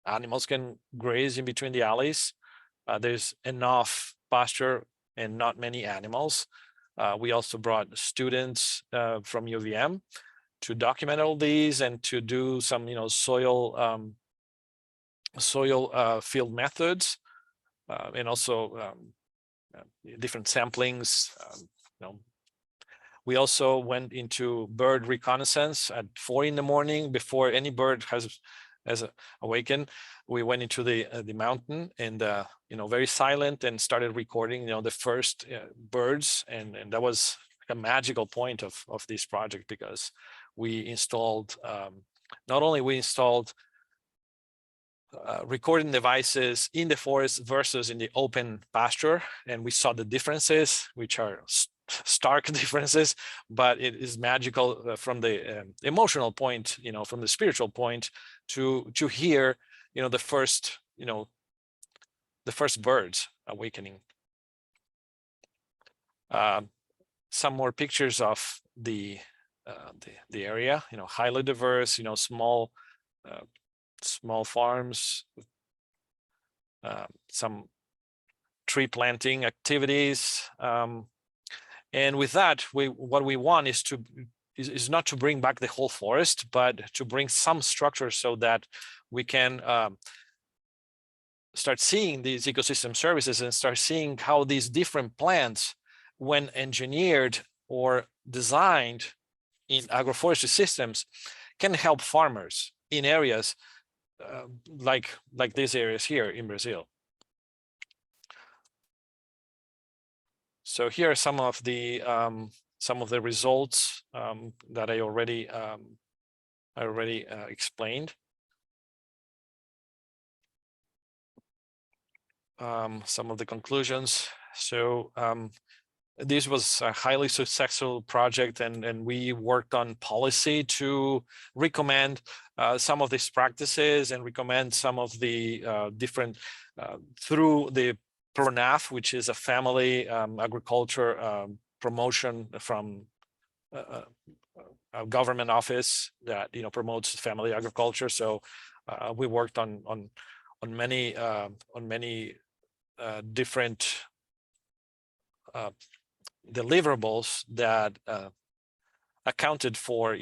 animals can graze in between the alleys. There's enough pasture and not many animals. We also brought students from UVM to document all these and to do some, soil field methods and also different samplings. We also went into bird reconnaissance at 4 in the morning before any bird has awakened. We went into the mountain and very silent and started recording the first birds, and that was a magical point of this project, because we installed not only we installed recording devices in the forest versus in the open pasture, and we saw the differences, which are stark differences, but it is magical from the emotional point, from the spiritual point, to hear the first birds awakening. Some more pictures of the area, highly diverse, small farms, some tree planting activities, and with that, what we want is not to bring back the whole forest, but to bring some structure so that we can start seeing these ecosystem services and start seeing how these different plants, when engineered or designed in agroforestry systems, can help farmers in areas like these areas here in Brazil. So here are some of the results that I already explained. Some of the conclusions. So this was a highly successful project, and we worked on policy to recommend some of these practices and recommend some of the different through the PRONAF, which is a family agriculture promotion from a government office that promotes family agriculture. So we worked on many different deliverables that accounted for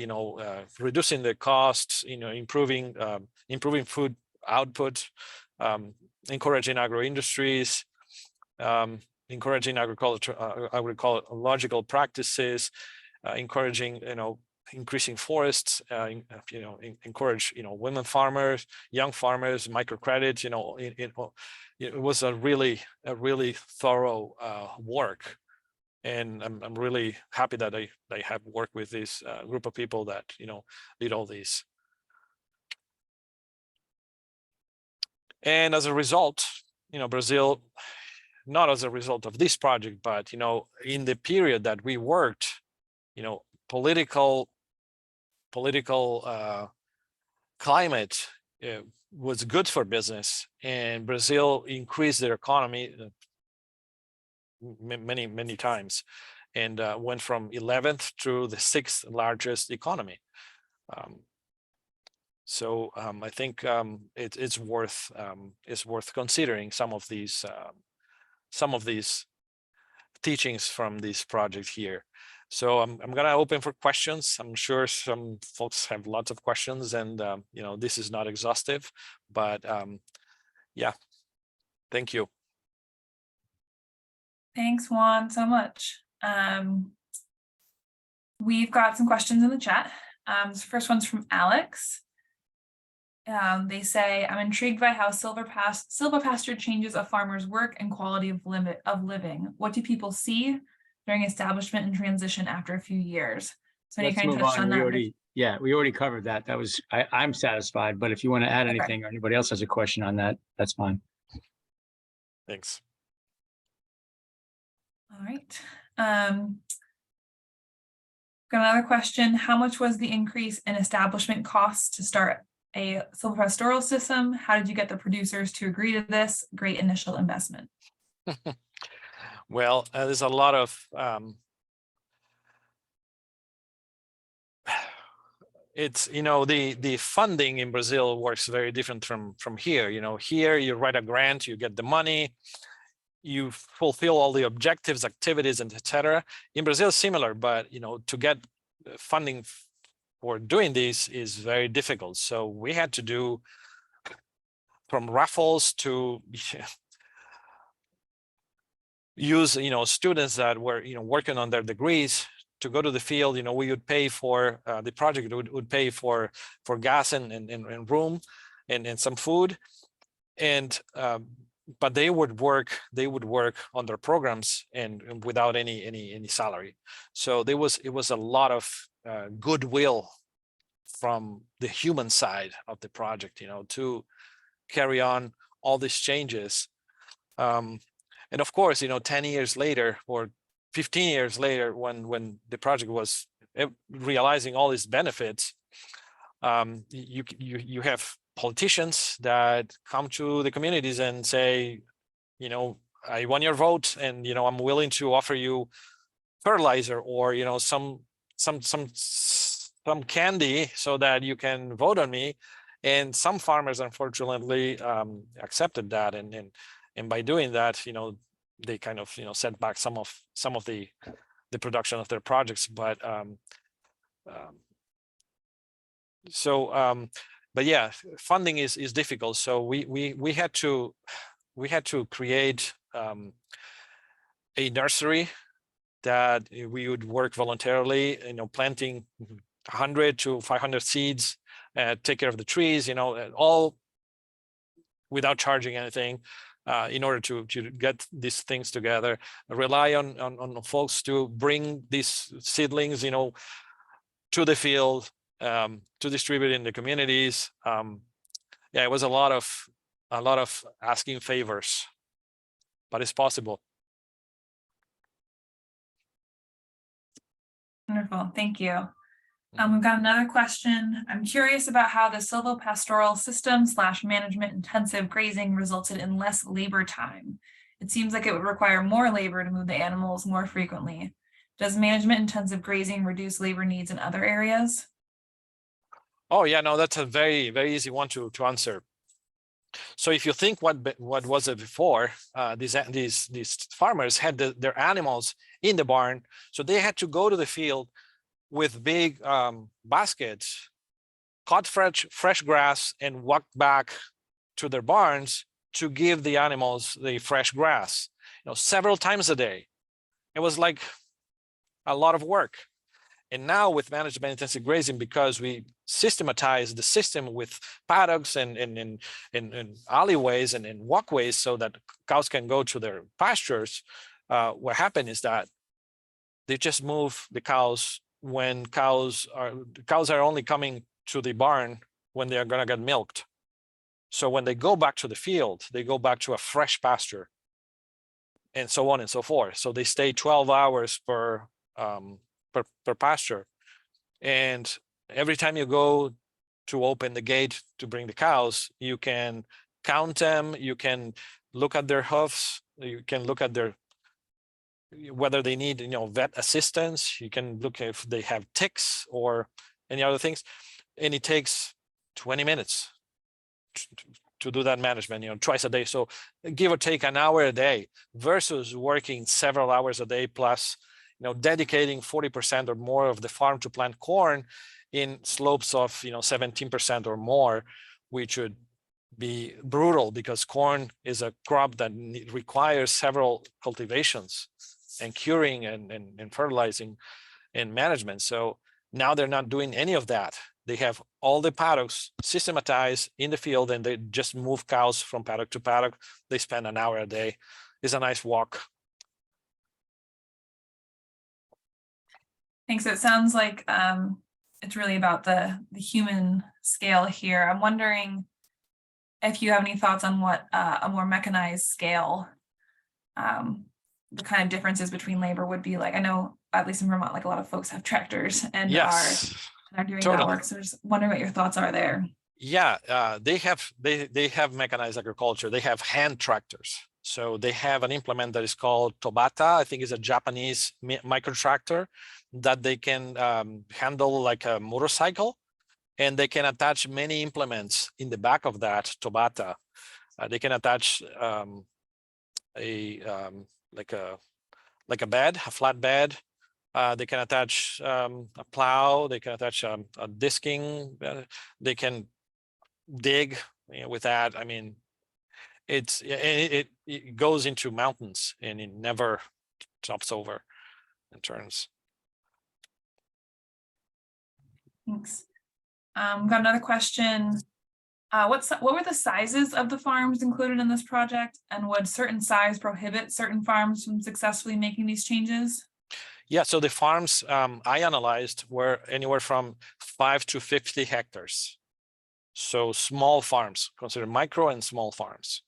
reducing the costs, improving food output, encouraging agro industries, encouraging agroecological practices, encouraging increasing forests, encourage women farmers, young farmers, microcredit. It was a really thorough work, and I'm really happy that I have worked with this group of people that did all these. And as a result, Brazil, not as a result of this project, but in the period that we worked, political climate was good for business, and Brazil increased their economy many times, and went from 11th to the 6th largest economy. So I think it's worth considering some of these teachings from this project here. So I'm gonna open for questions. I'm sure some folks have lots of questions, and this is not exhaustive, but yeah, thank you. Thanks, Juan, so much. We've got some questions in the chat. This first one's from Alex. They say, I'm intrigued by how silvopasture changes a farmer's work and quality of living. What do people see during establishment and transition after a few years? So you Let's kind of move touched on. on that. We already covered that. That was, I'm satisfied, but if you want to add anything or anybody else has a question on that, that's fine. Thanks. All right. Got another question. How much was the increase in establishment costs to start a silvopastoral system? How did you get the producers to agree to this? Great initial investment. Well, there's a lot of it's, you know, the funding in Brazil works very different from here. You know, here you write a grant, you get the money, you fulfill all the objectives, activities, and etc. In Brazil, similar, but you know, to get funding for doing this is very difficult. So we had to do from raffles to use, you know, students that were, you know, working on their degrees to go to the field. You know, we would pay for the project would pay for gas and room and some food, and but they would work on their programs and without any salary. So it was a lot of goodwill from the human side of the project, you know, to carry on all these changes. And of course, you know, 10 years later or 15 years later, when the project was realizing all these benefits, you have politicians that come to the communities and say, you know, I want your vote, and you know, I'm willing to offer you fertilizer or, you know, some candy so that you can vote on me. And some farmers unfortunately accepted that, and by doing that, you know, they kind of, you know, set back some of the production of their projects. But but yeah, funding is difficult. So we had to create a nursery that we would work voluntarily, you know, planting 100 to 500 seeds, take care of the trees, you know, all without charging anything, in order to get these things together. Rely on folks to bring these seedlings, you know, to the field, to distribute in the communities. Yeah, it was a lot of asking favors, but it's possible. Wonderful, thank you. We've got another question. I'm curious about how the silvopastoral system / management intensive grazing resulted in less labor time. It seems like it would require more labor to move the animals more frequently. Does management intensive grazing reduce labor needs in other areas? Oh yeah, no, that's a very, very easy one to answer. So if you think what was it before, these farmers had their animals in the barn, so they had to go to the field with big baskets, cut fresh grass, and walk back to their barns to give the animals the fresh grass, you know, several times a day. It was like a lot of work. And now with management intensive grazing, because we systematize the system with paddocks and alleyways and walkways so that cows can go to their pastures, what happened is that they just move the cows when cows are only coming to the barn when they are going to get milked. So when they go back to the field, they go back to a fresh pasture, and so on and so forth. So they stay 12 hours per pasture. And every time you go to open the gate to bring the cows, you can count them, you can look at their hoofs, you can look at their whether they need, you know, vet assistance, you can look if they have ticks or any other things, and it takes 20 minutes to do that management, you know, twice a day. So give or take an hour a day versus working several hours a day, plus, you know, dedicating 40% or more of the farm to plant corn in slopes of, you know, 17% or more, which would be brutal because corn is a crop that requires several cultivations and curing and fertilizing and management. So now they're not doing any of that. They have all the paddocks systematized in the field, and they just move cows from paddock to paddock. They spend an hour a day. It's a nice walk. Thanks. It sounds like it's really about the human scale here. I'm wondering if you have any thoughts on what a more mechanized scale, the kind of differences between labor would be like. I know, at least in Vermont, like a lot of folks have tractors and Yes, are doing totally. that work. So just wondering what your thoughts are there. Yeah, they have mechanized agriculture. They have hand tractors. So they have an implement that is called Tobata. I think it's a Japanese micro tractor that they can handle like a motorcycle, and they can attach many implements in the back of that Tobata. They can attach like a bed, a flat bed. They can attach a plow. They can attach a disking. They can dig with that. I mean, it goes into mountains and it never tops over and turns. Thanks. Got another question. What were the sizes of the farms included in this project, and would certain size prohibit certain farms from successfully making these changes? Yeah, so the farms I analyzed were anywhere from 5 to 50 hectares. So small farms, considered micro and small farms.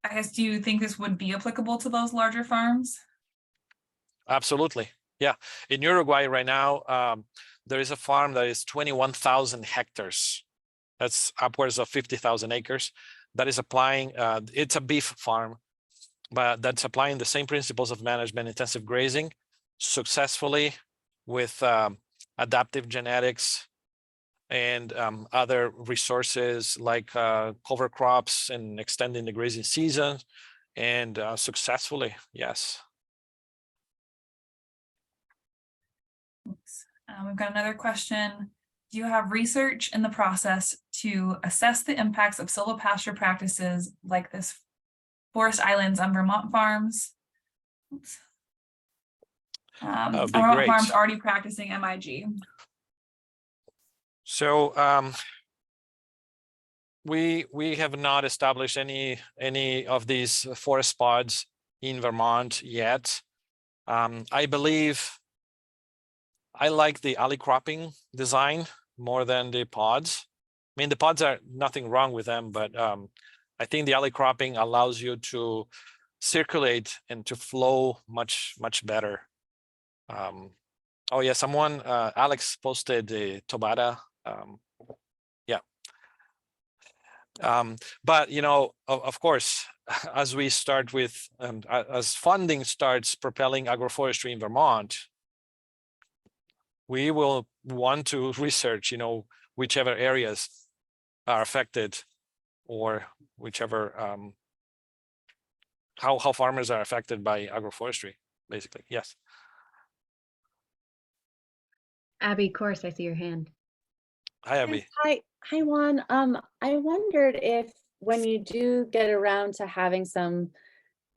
I guess, do you think this would be applicable to those larger farms? Absolutely. Yeah. In Uruguay right now, there is a farm that is 21,000 hectares. That's upwards of 50,000 acres. That is applying, it's a beef farm, but that's applying the same principles of management, intensive grazing, successfully with adaptive genetics and other resources like cover crops and extending the grazing season, and successfully, yes. Thanks. We've got another question. Do you have research in the process to assess the impacts of silvopasture practices like this forest islands on Vermont farms? Oops. That'd be Vermont great. farms already practicing MIG. So we have not established any of these forest pods in Vermont yet. I believe I like the alley cropping design more than the pods. I mean, the pods are nothing wrong with them, but I think the alley cropping allows you to circulate and to flow much better. Oh yeah, someone, Alex posted the Tobata. Yeah. But you know, of course, as we start with, as funding starts propelling agroforestry in Vermont, we will want to research, you know, whichever areas are affected, or whichever how farmers are affected by agroforestry, basically. Yes. Abby, of course, I see your hand. Hi, Abby. Yes, hi, Juan. I wondered if when you do get around to having some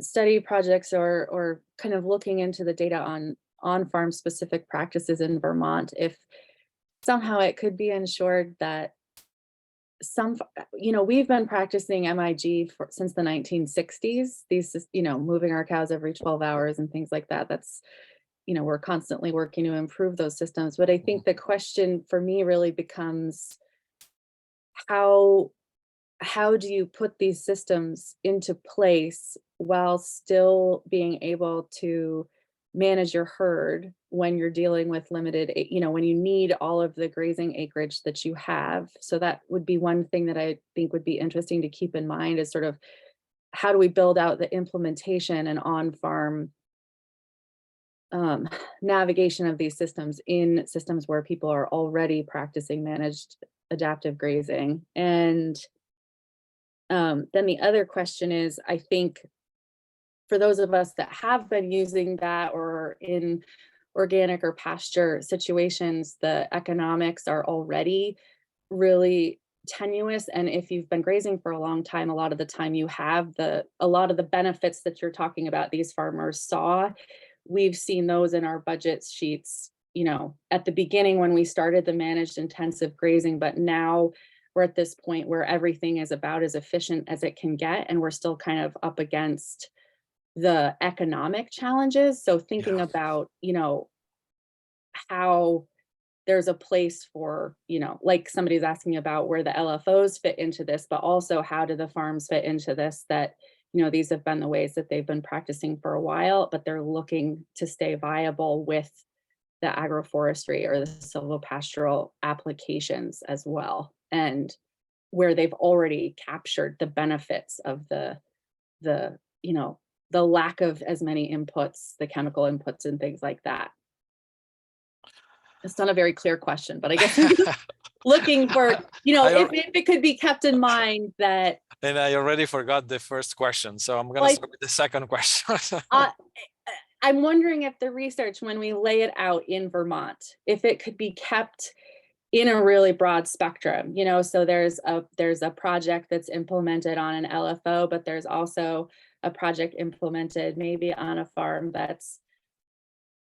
study projects or kind of looking into the data on farm specific practices in Vermont, if somehow it could be ensured that we've been practicing MIG since the 1960s. These, moving our cows every 12 hours and things like that. That's, we're constantly working to improve those systems. But I think the question for me really becomes how do you put these systems into place while still being able to manage your herd when you're dealing with limited, when you need all of the grazing acreage that you have. So that would be one thing that I think would be interesting to keep in mind, is sort of how do we build out the implementation and on-farm navigation of these systems in systems where people are already practicing managed adaptive grazing. And then the other question is, I think for those of us that have been using that or in organic or pasture situations, the economics are already really tenuous. And if you've been grazing for a long time, a lot of the time you have a lot of the benefits that you're talking about these farmers saw. We've seen those in our budget sheets you know, at the beginning when we started the managed intensive grazing, but now we're at this point where everything is about as efficient as it can get, and we're still kind of up against the economic challenges. So thinking about, you know, how there's a place for, you know, like somebody's asking about where the LFOs fit into this, but also how do the farms fit into this, that, you know, these have been the ways that they've been practicing for a while, but they're looking to stay viable with the agroforestry or the silvopastural applications as well, and where they've already captured the benefits of the you know, the lack of as many inputs, the chemical inputs and things like that. It's not a very clear question, but I guess I'm just looking for, you know, if it could be kept in mind that. And I already forgot the first question, so I'm gonna start with the second question. I'm wondering if the research, when we lay it out in Vermont, if it could be kept in a really broad spectrum, you know, so there's a project that's implemented on an LFO, but there's also a project implemented maybe on a farm that's,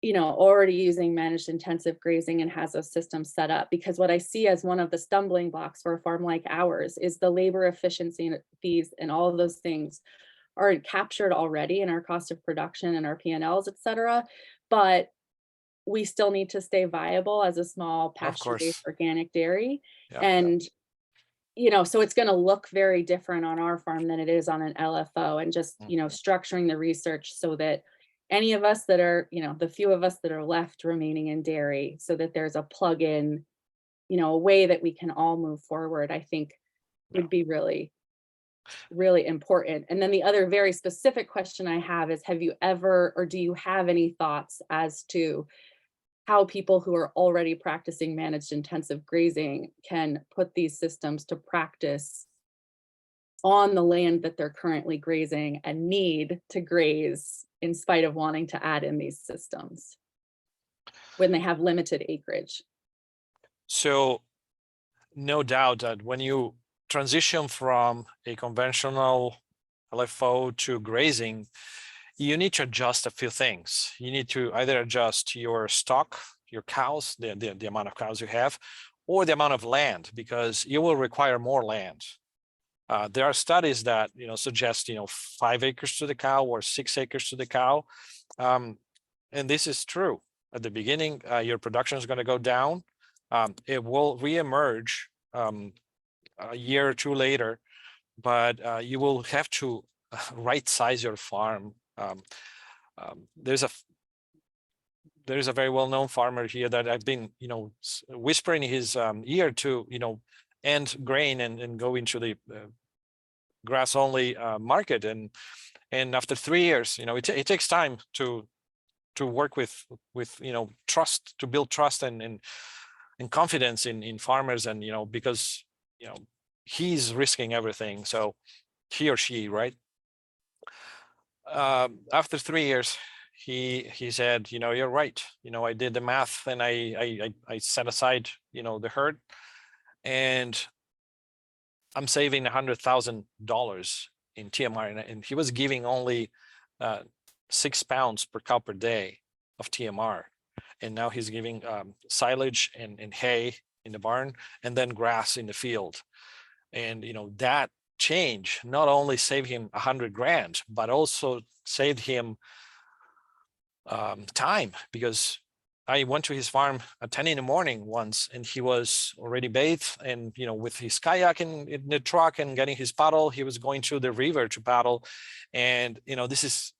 you know, already using managed intensive grazing and has those systems set up. Because what I see as one of the stumbling blocks for a farm like ours is the labor efficiency and fees and all of those things are captured already in our cost of production and our P&Ls, et cetera. But we still need to stay viable as a small pasture-based organic dairy. And, you know, so it's going to look very different on our farm than it is on an LFO, and just, you know, structuring the research so that any of us that are, you know, the few of us that are left remaining in dairy, so that there's a plug-in, you know, a way that we can all move forward, I think would be really, really important. And then the other very specific question I have is, have you ever, or do you have any thoughts as to how people who are already practicing managed intensive grazing can put these systems to practice on the land that they're currently grazing and need to graze in spite of wanting to add in these systems when they have limited acreage? So no doubt that when you transition from a conventional LFO to grazing, you need to adjust a few things. You need to either adjust your stock, your cows, the amount of cows you have, or the amount of land, because you will require more land. There are studies that, you know, suggest, you know, 5 acres to the cow or 6 acres to the cow. And this is true. At the beginning, your production is going to go down. It will reemerge a year or two later, but you will have to right size your farm. There's a very well-known farmer here that I've been, you know, whispering his ear to, you know, end grain and go into the grass only market, and after 3 years, you know, it takes time to work with you know, trust, to build trust and confidence in farmers, and, you know, because, you know, he's risking everything, so he or she, right? After 3 years, he said, you know, you're right, you know, I did the math and I set aside, you know, the herd, and I'm saving $100,000 in TMR, and he was giving only 6 pounds per cow per day of TMR, and now he's giving silage and hay in the barn, and then grass in the field. And, you know, that change not only saved him $100,000, but also saved him time, because I went to his farm at 10 in the morning once, and he was already bathed and, you know, with his kayak in the truck and getting his paddle, he was going to the river to paddle. And, you know, this is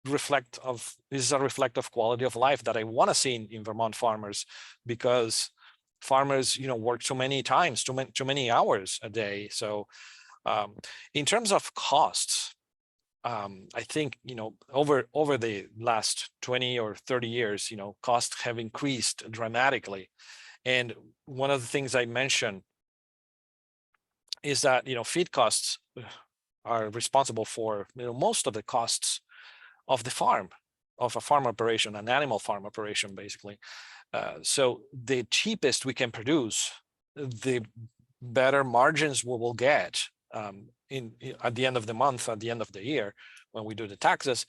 a reflective quality of life that I want to see in Vermont farmers, because farmers, you know, work too many times, too many hours a day. So in terms of costs, I think, you know, over the last 20 or 30 years, you know, costs have increased dramatically. And one of the things I mentioned is that, you know, feed costs are responsible for, you know, most of the costs of the farm, of a farm operation, an animal farm operation, basically. So the cheapest we can produce, the better margins we will get at the end of the month, at the end of the year, when we do the taxes.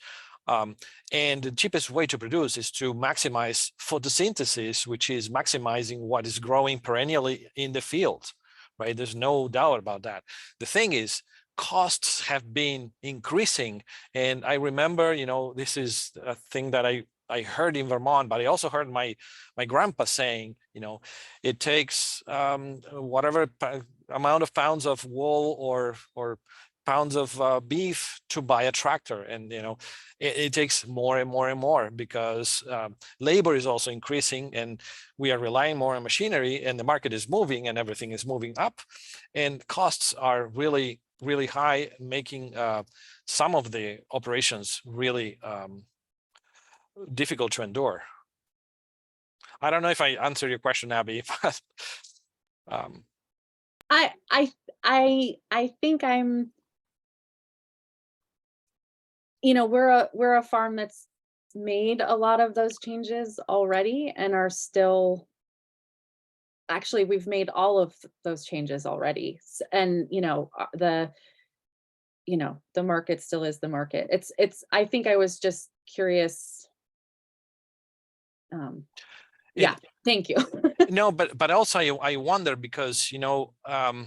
And the cheapest way to produce is to maximize photosynthesis, which is maximizing what is growing perennially in the field, right? There's no doubt about that. The thing is, costs have been increasing. And I remember, this is a thing that I heard in Vermont, but I also heard my grandpa saying, it takes whatever amount of pounds of wool or pounds of beef to buy a tractor. And, it takes more and more and more because labor is also increasing and we are relying more on machinery and the market is moving and everything is moving up and costs are really, really high, making some of the operations really difficult to endure. I don't know if I answered your question, Abby, but I think I'm, we're a farm that's made a lot of those changes already and are still, actually, we've made all of those changes already. And, the market still is the market. I think I was just curious. Yeah, thank you. No, but also I wonder because, I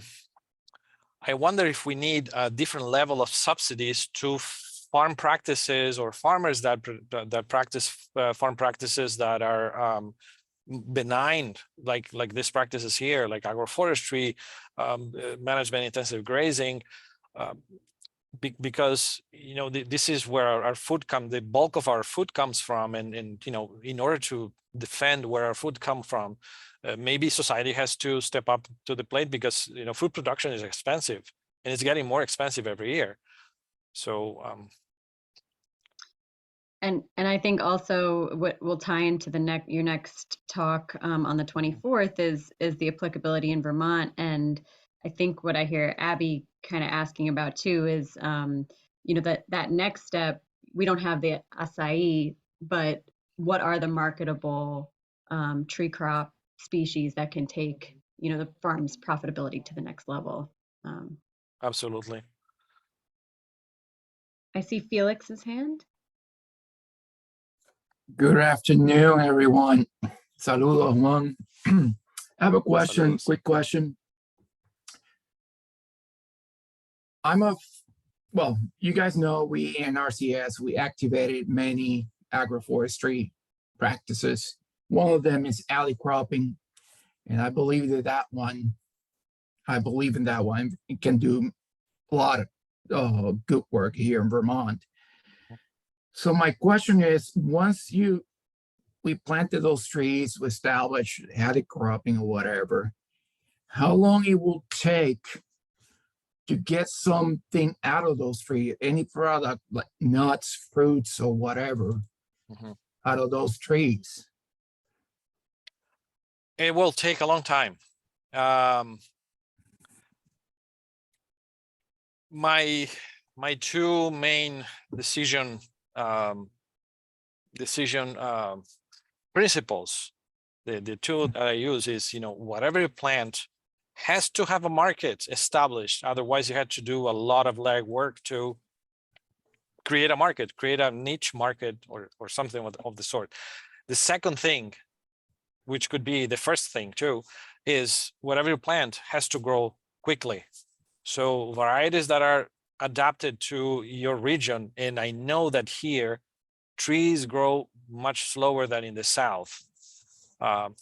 wonder if we need a different level of subsidies to farm practices or farmers that practice farm practices that are benign, like this practices here, like agroforestry, management intensive grazing, because this is where our food the bulk of our food comes from, and in order to defend where our food come from, maybe society has to step up to the plate because food production is expensive and it's getting more expensive every year. So and I think also what will tie into your next talk on the 24th is the applicability in Vermont. And I think what I hear Abby kind of asking about too is that next step, we don't have the acai, but what are the marketable tree crop species that can take the farm's profitability to the next level? absolutely. I see Felix's hand. Good afternoon, everyone. Saludos, Juan. I have a question, Saludos. quick question. Well, you guys know we in NRCS, we activated many agroforestry practices. One of them is alley cropping. And I believe in that one. It can do a lot of good work here in Vermont. So my question is, once we planted those trees, we established alley cropping or whatever, how long it will take to get something out of those trees, any product like nuts, fruits, or whatever, out of those trees? It will take a long time. My two main decision principles, the two that I use is, whatever you plant has to have a market established. Otherwise, you had to do a lot of legwork to create a market, create a niche market or something of the sort. The second thing, which could be the first thing too, is whatever you plant has to grow quickly. So varieties that are adapted to your region, and I know that here trees grow much slower than in the south. But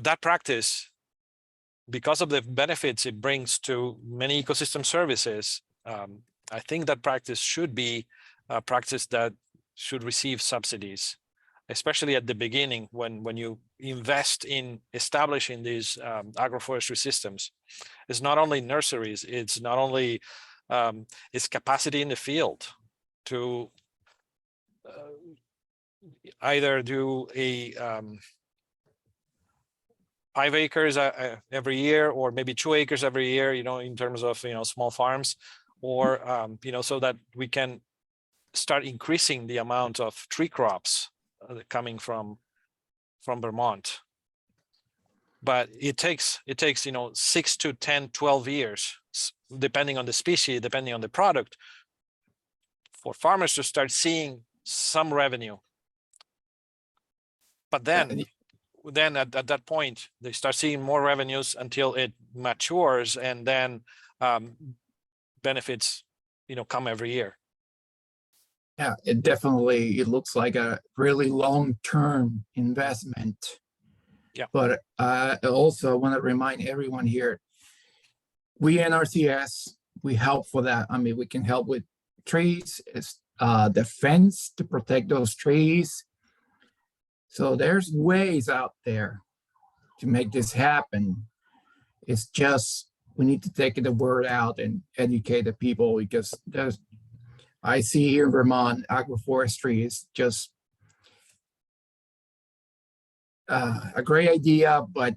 that practice, because of the benefits it brings to many ecosystem services, I think that practice should be a practice that should receive subsidies, especially at the beginning when you invest in establishing these agroforestry systems. It's not only nurseries, it's not only it's capacity in the field to either do a 5 acres every year, or maybe 2 acres every year, in terms of, small farms, or, so that we can start increasing the amount of tree crops coming from Vermont. But it takes 6 to 10, 12 years, depending on the species, depending on the product, for farmers to start seeing some revenue. But then at that point, they start seeing more revenues until it matures, and then benefits, come every year. Yeah, it looks like a really long-term investment. Yeah. But I also want to remind everyone here, we NRCS, we help for that. I mean, we can help with trees, the fence to protect those trees. So there's ways out there to make this happen. It's just, we need to take the word out and educate the people, because I see here in Vermont, agroforestry is just a great idea, but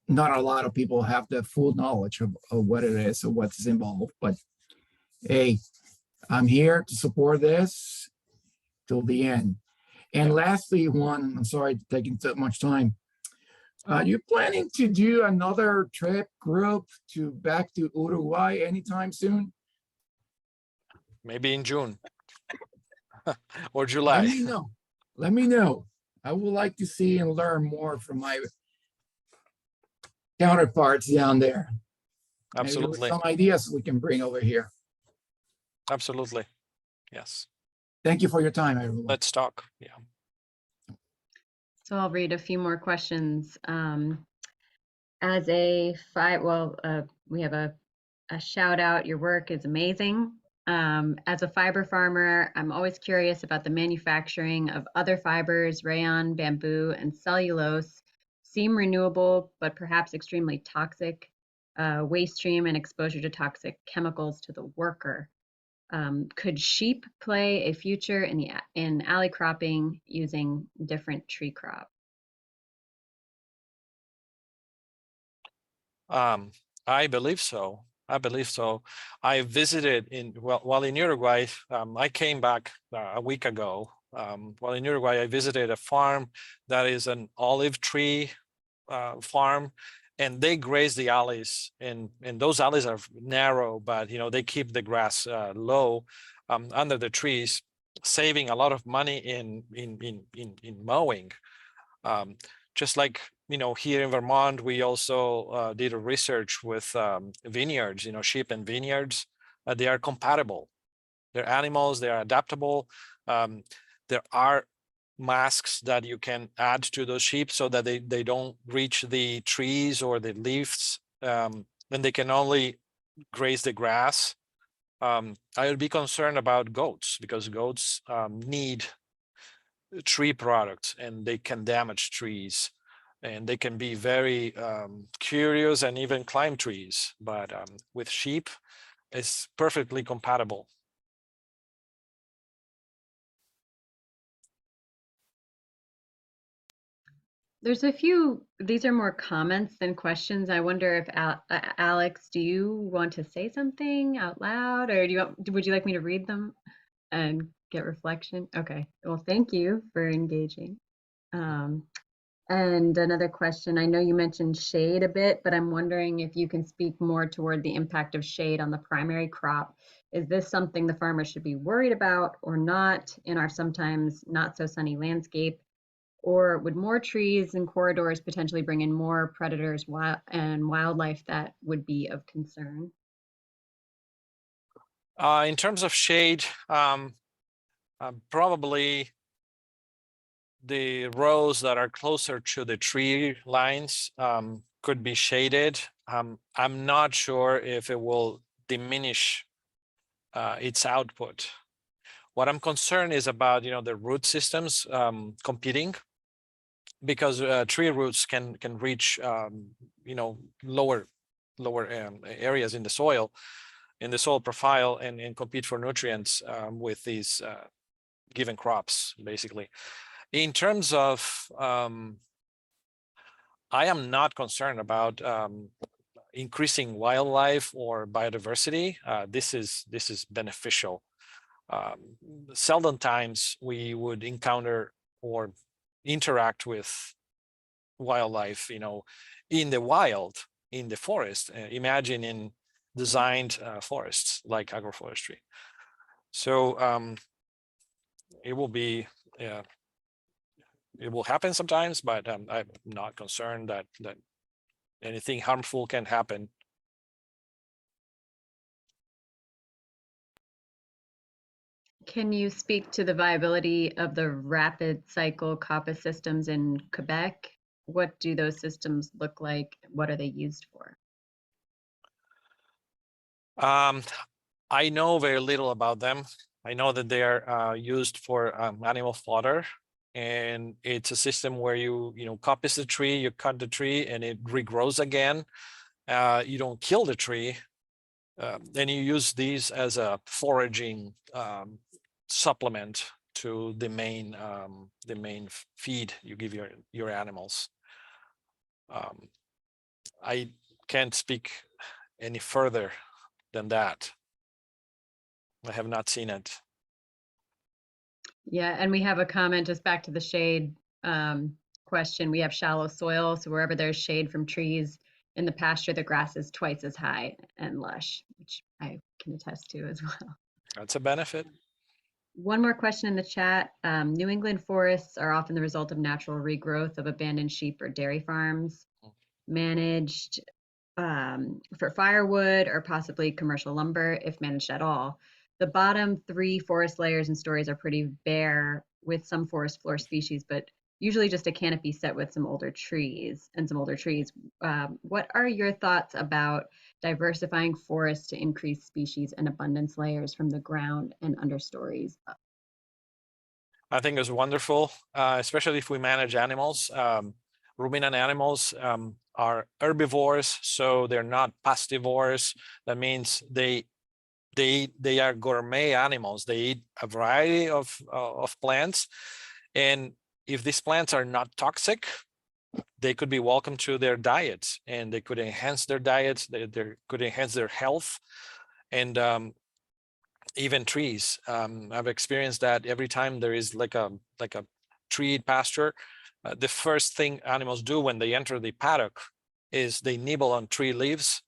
not a lot of people have the full knowledge of what it is or what's involved. But hey, I'm here to support this till the end. And lastly, Juan, I'm sorry for taking so much time. You planning to do another trip group back to Uruguay anytime soon? Maybe in June or July. Let me know. Let me know. I would like to see and learn more from my counterparts down there. Maybe with Absolutely. some ideas we can bring over here. Absolutely. Yes. Thank you for your time, everyone. Let's talk. Yeah. So I'll read a few more questions. As we have a shout out. Your work is amazing. As a fiber farmer, I'm always curious about the manufacturing of other fibers. Rayon, bamboo, and cellulose seem renewable, but perhaps extremely toxic. Waste stream and exposure to toxic chemicals to the worker. Could sheep play a future in alley cropping using different tree crop? I believe so. I visited while in Uruguay. I came back a week ago. While in Uruguay, I visited a farm that is an olive tree farm, and they graze the alleys, and those alleys are narrow, but they keep the grass low under the trees, saving a lot of money in mowing. Just like here in Vermont, we also did a research with vineyards, sheep and vineyards. They are compatible. They're animals, they are adaptable. There are masks that you can add to those sheep so that they don't reach the trees or the leaves, and they can only graze the grass. I would be concerned about goats, because goats need tree products, and they can damage trees, and they can be very curious and even climb trees. But with sheep, it's perfectly compatible. There's a few, these are more comments than questions. I wonder if Alex, do you want to say something out loud, or would you like me to read them and get reflection? Okay, well, thank you for engaging. And another question, I know you mentioned shade a bit, but I'm wondering if you can speak more toward the impact of shade on the primary crop. Is this something the farmer should be worried about or not in our sometimes not so sunny landscape? Or would more trees and corridors potentially bring in more predators and wildlife that would be of concern? In terms of shade, probably the rows that are closer to the tree lines could be shaded. I'm not sure if it will diminish its output. What I'm concerned is about the root systems competing, because tree roots can reach lower areas in the soil profile, and compete for nutrients with these given crops, basically. In terms of, I am not concerned about increasing wildlife or biodiversity. This is beneficial. Seldom times we would encounter or interact with wildlife, in the wild, in the forest. Imagine in designed forests like agroforestry. So it will be, yeah, it will happen sometimes, but I'm not concerned that anything harmful can happen. Can you speak to the viability of the rapid cycle coppice systems in Quebec? What do those systems look like? What are they used for? I know very little about them. I know that they are used for animal fodder, and it's a system where you coppice the tree, you cut the tree, and it regrows again. You don't kill the tree. Then you use these as a foraging supplement to the main feed you give your animals. I can't speak any further than that. I have not seen it. Yeah, and we have a comment just back to the shade question. We have shallow soil, so wherever there's shade from trees in the pasture, the grass is twice as high and lush, which I can attest to as well. That's a benefit. One more question in the chat. New England forests are often the result of natural regrowth of abandoned sheep or dairy farms, managed for firewood or possibly commercial lumber, if managed at all. The bottom 3 forest layers and stories are pretty bare with some forest floor species, but usually just a canopy set with some older trees. What are your thoughts about diversifying forests to increase species and abundance layers from the ground and understories up? I think it's wonderful, especially if we manage animals. Ruminant animals are herbivores, so they're not pastivores. That means they are gourmet animals. They eat a variety of plants, and if these plants are not toxic, they could be welcome to their diets, and they could enhance their diets. They could enhance their health, and even trees. I've experienced that every time there is like a treed pasture, the first thing animals do when they enter the paddock is they nibble on tree leaves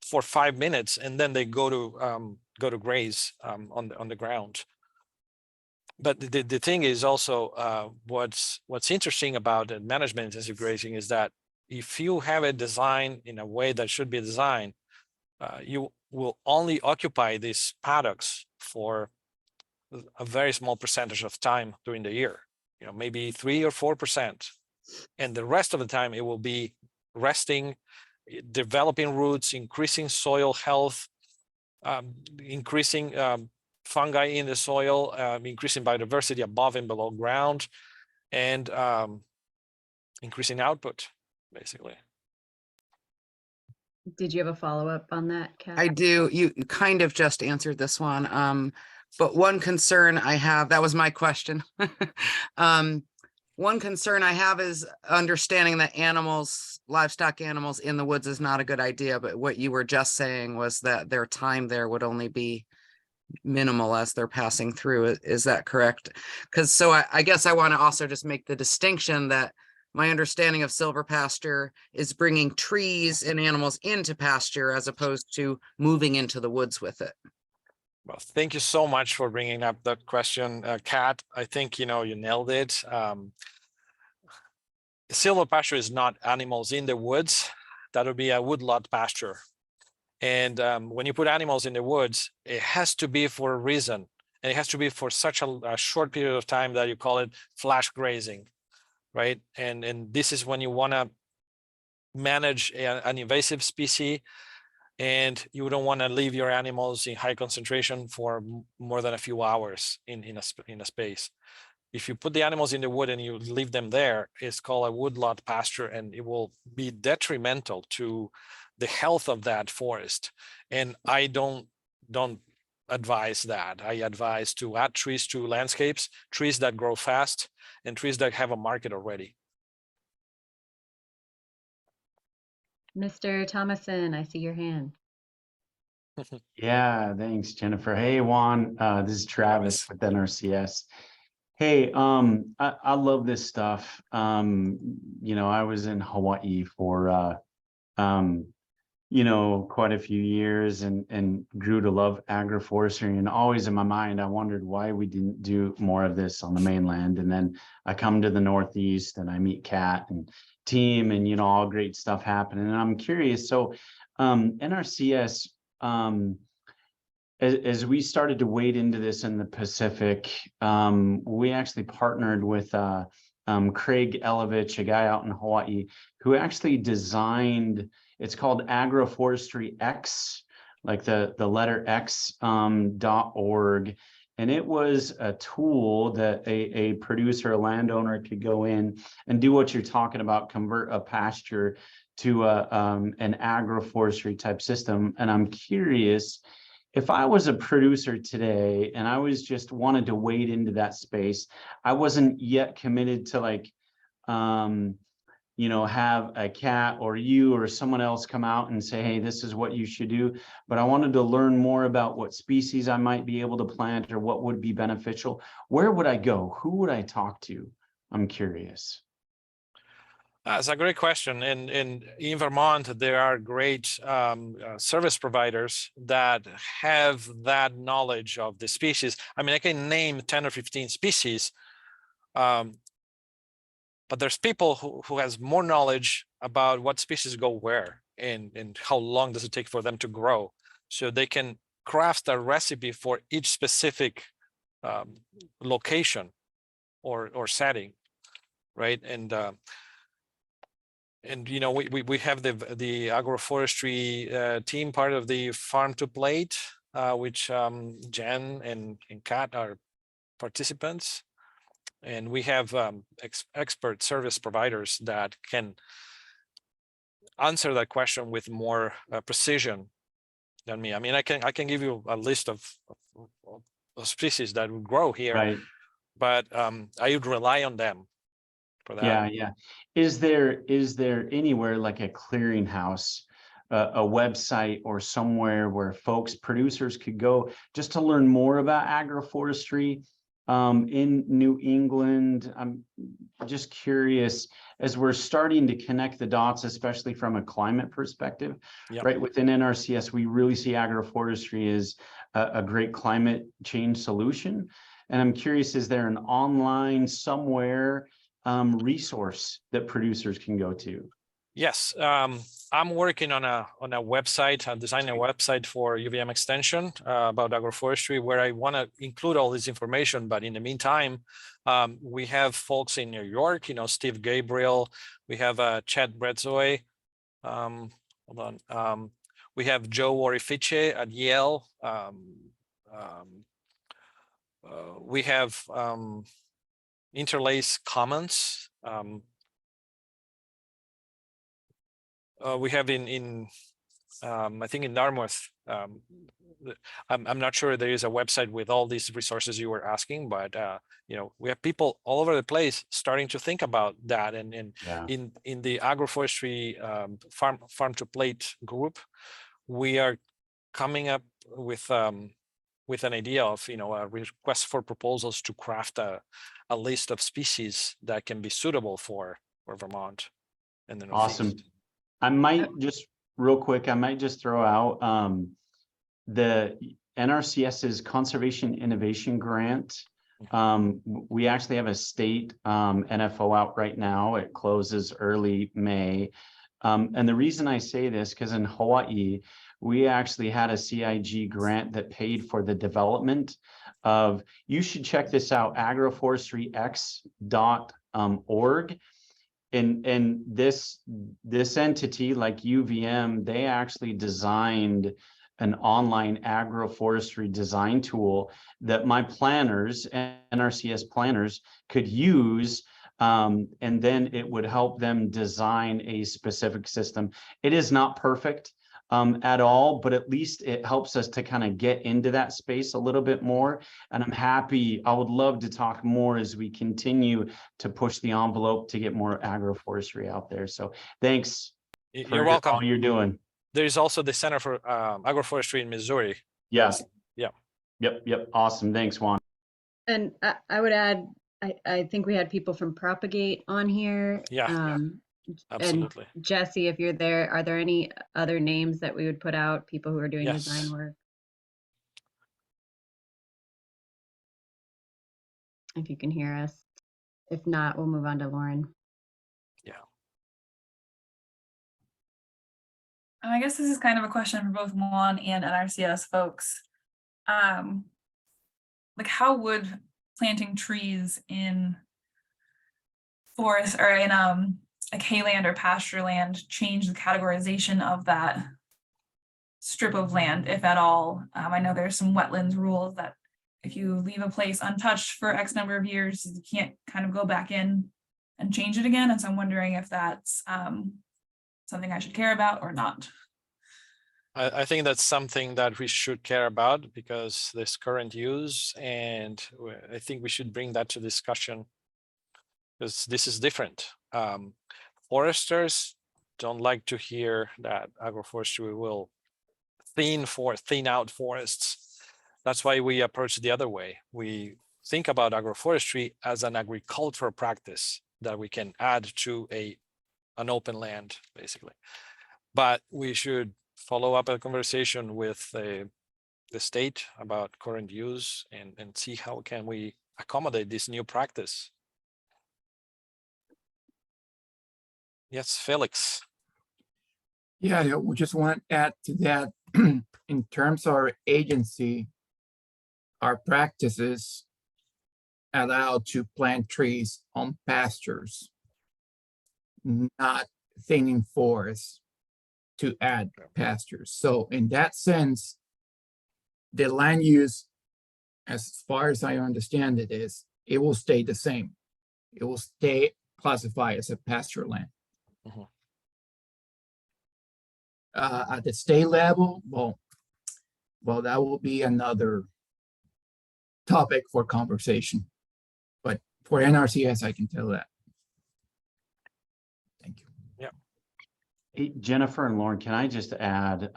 for 5 minutes, and then they go to graze on the ground. But the thing is also what's interesting about management intensive grazing is that if you have it designed in a way that should be designed, you will only occupy these paddocks for a very small percentage of time during the year, maybe 3 or 4%. And the rest of the time it will be resting, developing roots, increasing soil health, increasing fungi in the soil, increasing biodiversity above and below ground, and increasing output, basically. Did you have a follow-up on that, Kat? I do. You kind of just answered this one. But one concern I have, that was my question. One concern I have is understanding that livestock animals in the woods is not a good idea. But what you were just saying was that their time there would only be minimal as they're passing through. Is that correct? Because I guess I want to also just make the distinction that my understanding of silvopasture is bringing trees and animals into pasture as opposed to moving into the woods with it. Well, thank you so much for bringing up that question, Kat. I think, you nailed it. Silvopasture is not animals in the woods. That would be a woodlot pasture. And when you put animals in the woods, it has to be for a reason. And it has to be for such a short period of time that you call it flash grazing, right? And this is when you want to manage an invasive species, and you don't want to leave your animals in high concentration for more than a few hours in a space. If you put the animals in the wood and you leave them there, it's called a woodlot pasture, and it will be detrimental to the health of that forest. And I don't advise that. I advise to add trees to landscapes, trees that grow fast, and trees that have a market already. Mr. Thomason, I see your hand. Yeah, thanks, Jennifer. Hey, Juan, this is Travis with NRCS. Hey, I love this stuff. I was in Hawaii for you know, quite a few years and grew to love agroforestry. And always in my mind, I wondered why we didn't do more of this on the mainland. And then I come to the Northeast and I meet Kat and team and, you know, all great stuff happening. And I'm curious. So NRCS, as we started to wade into this in the Pacific, we actually partnered with Craig Elovich, a guy out in Hawaii, who actually designed, it's called Agroforestry X, like the letter X .org. And it was a tool that a producer, a landowner could go in and do what you're talking about, convert a pasture to an agroforestry type system. And I'm curious, if I was a producer today and I was just wanted to wade into that space, I wasn't yet committed to like, you know, have a Cat or you or someone else come out and say, hey, this is what you should do. But I wanted to learn more about what species I might be able to plant or what would be beneficial. Where would I go? Who would I talk to? I'm curious. That's a great question. In Vermont, there are great service providers that have that knowledge of the species. I mean, I can name 10 or 15 species, but there's people who has more knowledge about what species go where and how long does it take for them to grow. So they can craft a recipe for each specific location or setting, right? And you know, we have the agroforestry team, part of the Farm to Plate, which Jen and Kat are participants, and we have expert service providers that can answer that question with more precision than me. I mean, I can give you a list of species that would grow here, Right. but I would rely on them for that. Yeah, yeah. Is there anywhere like a clearinghouse, a website or somewhere where producers could go just to learn more about agroforestry in New England? I'm just curious, as we're starting to connect the dots, especially from a climate perspective, Yep. right? Within NRCS, we really see agroforestry as a great climate change solution. And I'm curious, is there an online somewhere resource that producers can go to? Yes, I'm working on a website. I'm designing a website for UVM Extension about agroforestry, where I want to include all this information. But in the meantime, we have folks in New York, you know, Steve Gabriel. We have Chad Bretzoy. Hold on. We have Joe Orifice at Yale. We have Interlace Commons. We have in I think in Dartmouth. I'm not sure there is a website with all these resources you were asking, but you know, we have people all over the place starting to think about that. And in the agroforestry farm to plate group, we are coming up with an idea of, you know, a request for proposals to craft a list of species that can be suitable for Vermont and the Northeast. Awesome. I might just real quick, I might just throw out the NRCS's Conservation Innovation Grant. We actually have a state NFO out right now. It closes early May. And the reason I say this, because in Hawaii, we actually had a CIG grant that paid for the development of, you should check this out, agroforestryx.org. And this entity, like UVM, they actually designed an online agroforestry design tool that my planners and NRCS planners could use, and then it would help them design a specific system. It is not perfect at all, but at least it helps us to kind of get into that space a little bit more. And I'm happy, I would love to talk more as we continue to push the envelope to get more agroforestry out there. So thanks. You're welcome. All you're doing. There is also the Center for Agroforestry in Missouri. Yes. Yeah. Yep. Awesome. Thanks, Juan. And I would add, I think we had people from Propagate on here. Yeah. Absolutely. And Jesse, if you're there, are there any other names that we would put out, people who are doing Yes. design work? If you can hear us. If not, we'll move on to Lauren. And I guess this is kind of a question for both Juan and NRCS folks. Like, how would planting trees in forest or in like hayland or pasture land change the categorization of that strip of land, if at all? I know there's some wetlands rules that if you leave a place untouched for X number of years, you can't kind of go back in and change it again. And so I'm wondering if that's something I should care about or not. I think that's something that we should care about because this current use, and I think we should bring that to discussion because this is different. Foresters don't like to hear that agroforestry will thin out forests. That's why we approach the other way. We think about agroforestry as an agricultural practice that we can add to an open land, basically. But we should follow up a conversation with the state about current use and see how can we accommodate this new practice. Yes, Felix. Yeah, we just want to add to that. In terms of our agency, our practices allow to plant trees on pastures, not thinning forests to add pastures. So in that sense, the land use, as far as I understand it, is it will stay the same. It will stay classified as a pasture land. Mhm. At the state level, well, that will be another topic for conversation. But for NRCS, I can tell that. Thank you. Yeah. Hey, Jennifer and Lauren, can I just add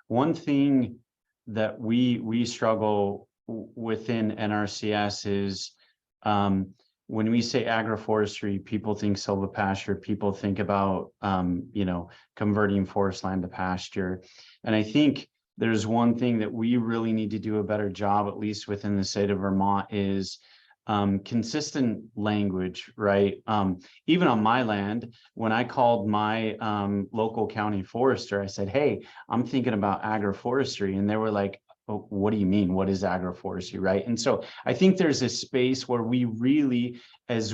one thing that we struggle within NRCS is when we say agroforestry, people think silvopasture, people think about converting forest land to pasture. And I think there's one thing that we really need to do a better job, at least within the state of Vermont, is consistent language, right? Even on my land, when I called my local county forester, I said, hey, I'm thinking about agroforestry. And they were like, oh, what do you mean? What is agroforestry, right? And so I think there's a space where we really, as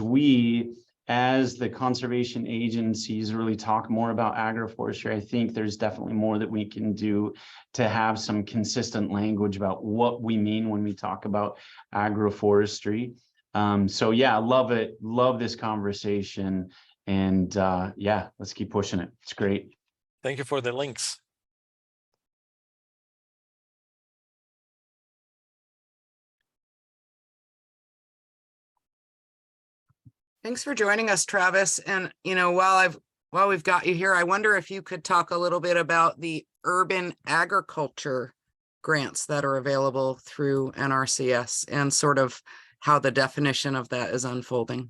the conservation agencies really talk more about agroforestry, I think there's definitely more that we can do to have some consistent language about what we mean when we talk about agroforestry. So yeah, I love it. Love this conversation. And yeah, let's keep pushing it. It's great. Thank you for the links. Thanks for joining us, Travis. And while we've got you here, I wonder if you could talk a little bit about the urban agriculture grants that are available through NRCS and sort of how the definition of that is unfolding.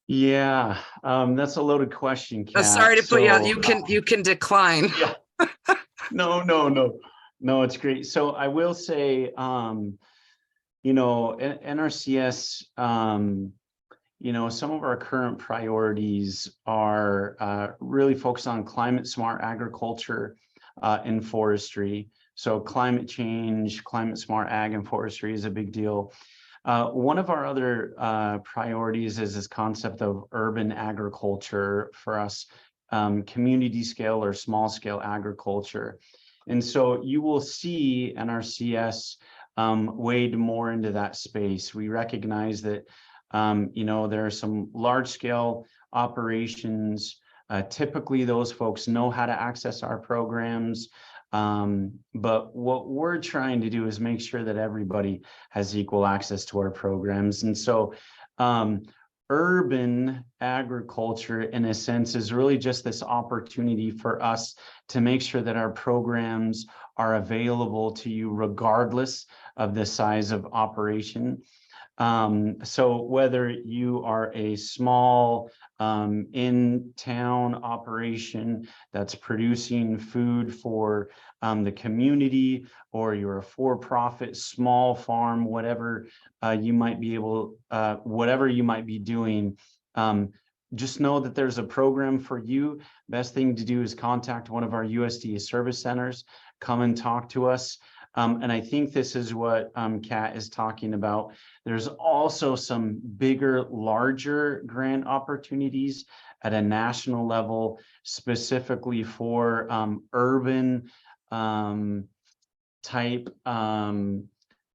Yeah, that's a loaded question, Kat. Sorry to put you out. So, You can decline. Yeah. No, it's great. So I will say, NRCS, some of our current priorities are really focused on climate smart agriculture and forestry. So climate change, climate smart ag and forestry is a big deal. One of our other priorities is this concept of urban agriculture for us, community scale or small scale agriculture. And so you will see NRCS wade more into that space. We recognize that, there are some large scale operations. Typically, those folks know how to access our programs. But what we're trying to do is make sure that everybody has equal access to our programs. And so urban agriculture, in a sense, is really just this opportunity for us to make sure that our programs are available to you regardless of the size of operation. So whether you are a small in-town operation that's producing food for the community, or you're a for-profit small farm, whatever you might be whatever you might be doing, just know that there's a program for you. Best thing to do is contact one of our USDA service centers, come and talk to us. And I think this is what Kat is talking about. There's also some bigger, larger grant opportunities at a national level, specifically for urban type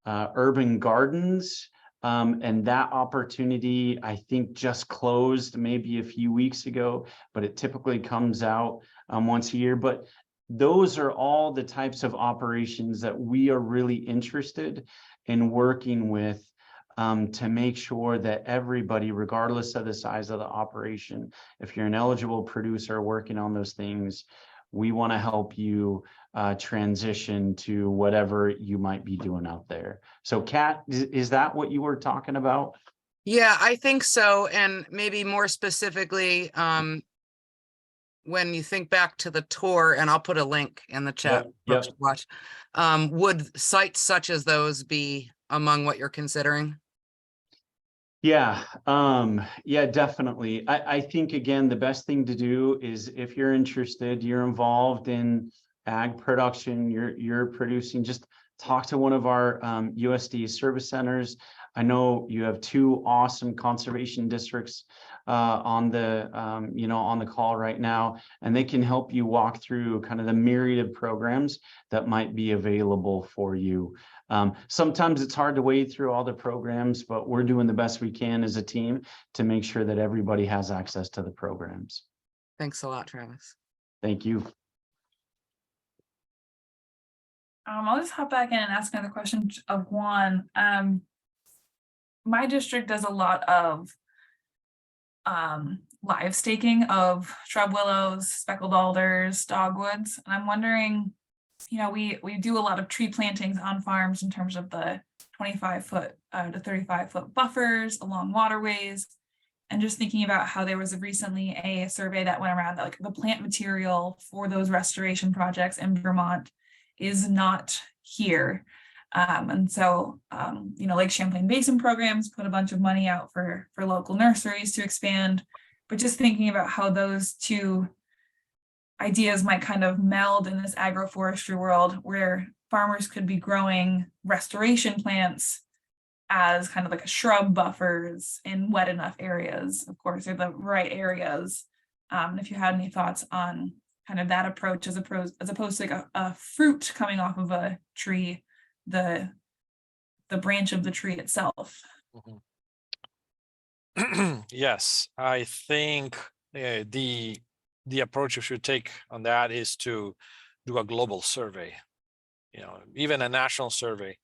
urban gardens. And that opportunity, I think, just closed maybe a few weeks ago, but it typically comes out once a year. But those are all the types of operations that we are really interested in working with, to make sure that everybody, regardless of the size of the operation, if you're an eligible producer working on those things, we want to help you transition to whatever you might be doing out there. So Kat, is that what you were talking about? Yeah, I think so. And maybe more specifically, when you think back to the tour, and I'll put a link in the chat for folks to watch, would sites such as those be among what you're considering? Yeah, yeah, definitely. I think, again, the best thing to do is, if you're interested, you're involved in ag production, you're producing, just talk to one of our USDA service centers. I know you have 2 awesome conservation districts on the on the call right now, and they can help you walk through kind of the myriad of programs that might be available for you. Sometimes it's hard to wade through all the programs, but we're doing the best we can as a team to make sure that everybody has access to the programs. Thanks a lot, Travis. Thank you. I'll just hop back in and ask another question of Juan. My district does a lot of live staking of shrub willows, speckled alders, dogwoods, and I'm wondering, we do a lot of tree plantings on farms in terms of the 25-foot to 35-foot buffers along waterways, and just thinking about how there was recently a survey that went around that, like, the plant material for those restoration projects in Vermont is not here. And so, like Champlain Basin programs put a bunch of money out for local nurseries to expand, but just thinking about how those two ideas might kind of meld in this agroforestry world, where farmers could be growing restoration plants as kind of like a shrub buffers in wet enough areas. Of course, they're the right areas. If you had any thoughts on kind of that approach as opposed to like a fruit coming off of a tree, the branch of the tree itself. Yes, I think the approach you should take on that is to do a global survey, even a national survey,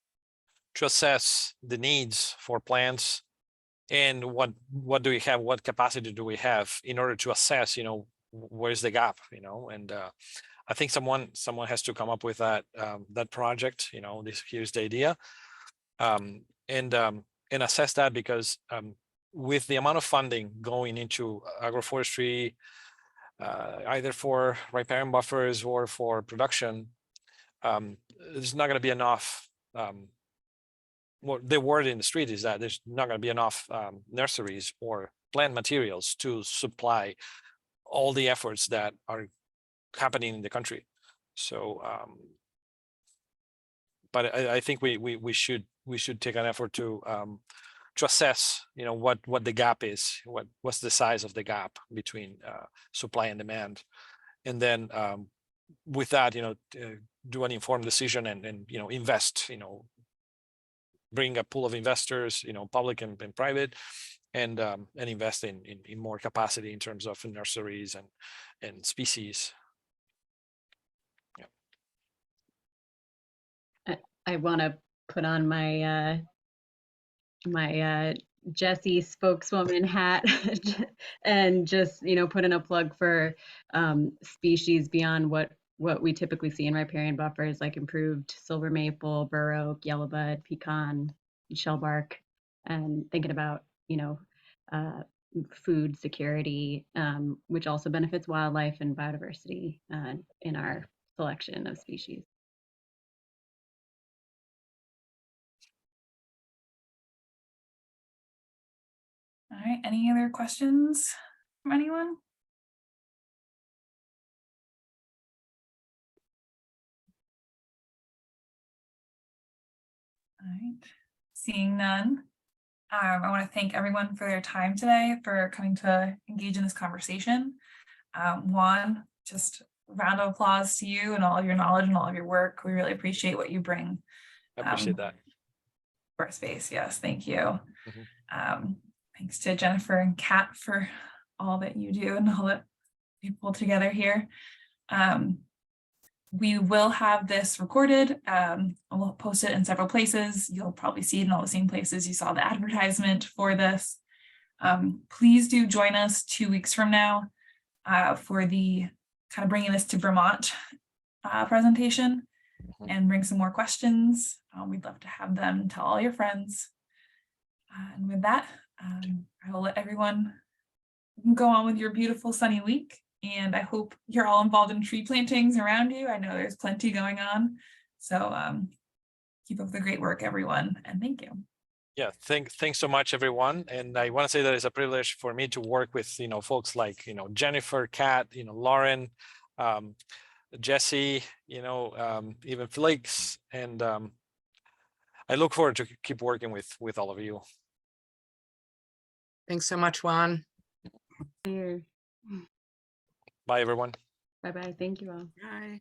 to assess the needs for plants and what do we have, what capacity do we have in order to assess, where's the gap, and I think someone has to come up with that project, here's the idea, and assess that, because with the amount of funding going into agroforestry, either for riparian buffers or for production, there's not going to be enough. Well, the word in the street is that there's not going to be enough nurseries or plant materials to supply all the efforts that are happening in the country. So, but I think we should take an effort to assess, what the gap is, what's the size of the gap between supply and demand, and then with that, do an informed decision and invest, bring a pool of investors, public and private, and invest in more capacity in terms of nurseries and species. Yeah. I want to put on my my Jessie spokeswoman hat and just put in a plug for species beyond what we typically see in riparian buffers, like improved silver maple, bur oak, yellowbud, pecan, shellbark. and thinking about, food security, which also benefits wildlife and biodiversity in our selection of species. All right, any other questions from anyone? All right, seeing none. I want to thank everyone for their time today, for coming to engage in this conversation. Juan, just a round of applause to you and all of your knowledge and all of your work. We really appreciate what you bring. I appreciate that. For our space, yes, thank you. Thanks to Jennifer and Kat for all that you do and all that you pull together here. We will have this recorded. We'll post it in several places. You'll probably see it in all the same places you saw the advertisement for this. Please do join us 2 weeks from now for the kind of bringing this to Vermont presentation, and bring some more questions. We'd love to have them tell all your friends. And with that, I will let everyone go on with your beautiful sunny week. And I hope you're all involved in tree plantings around you. I know there's plenty going on. So keep up the great work, everyone. And thank you. Yeah, thanks so much, everyone. And I want to say that it's a privilege for me to work with, folks like, Jennifer, Kat, Lauren, Jesse, even Felix. And I look forward to keep working with all of you. Thanks so much, Juan. Here. Bye, everyone. Bye-bye. Thank you all. Bye.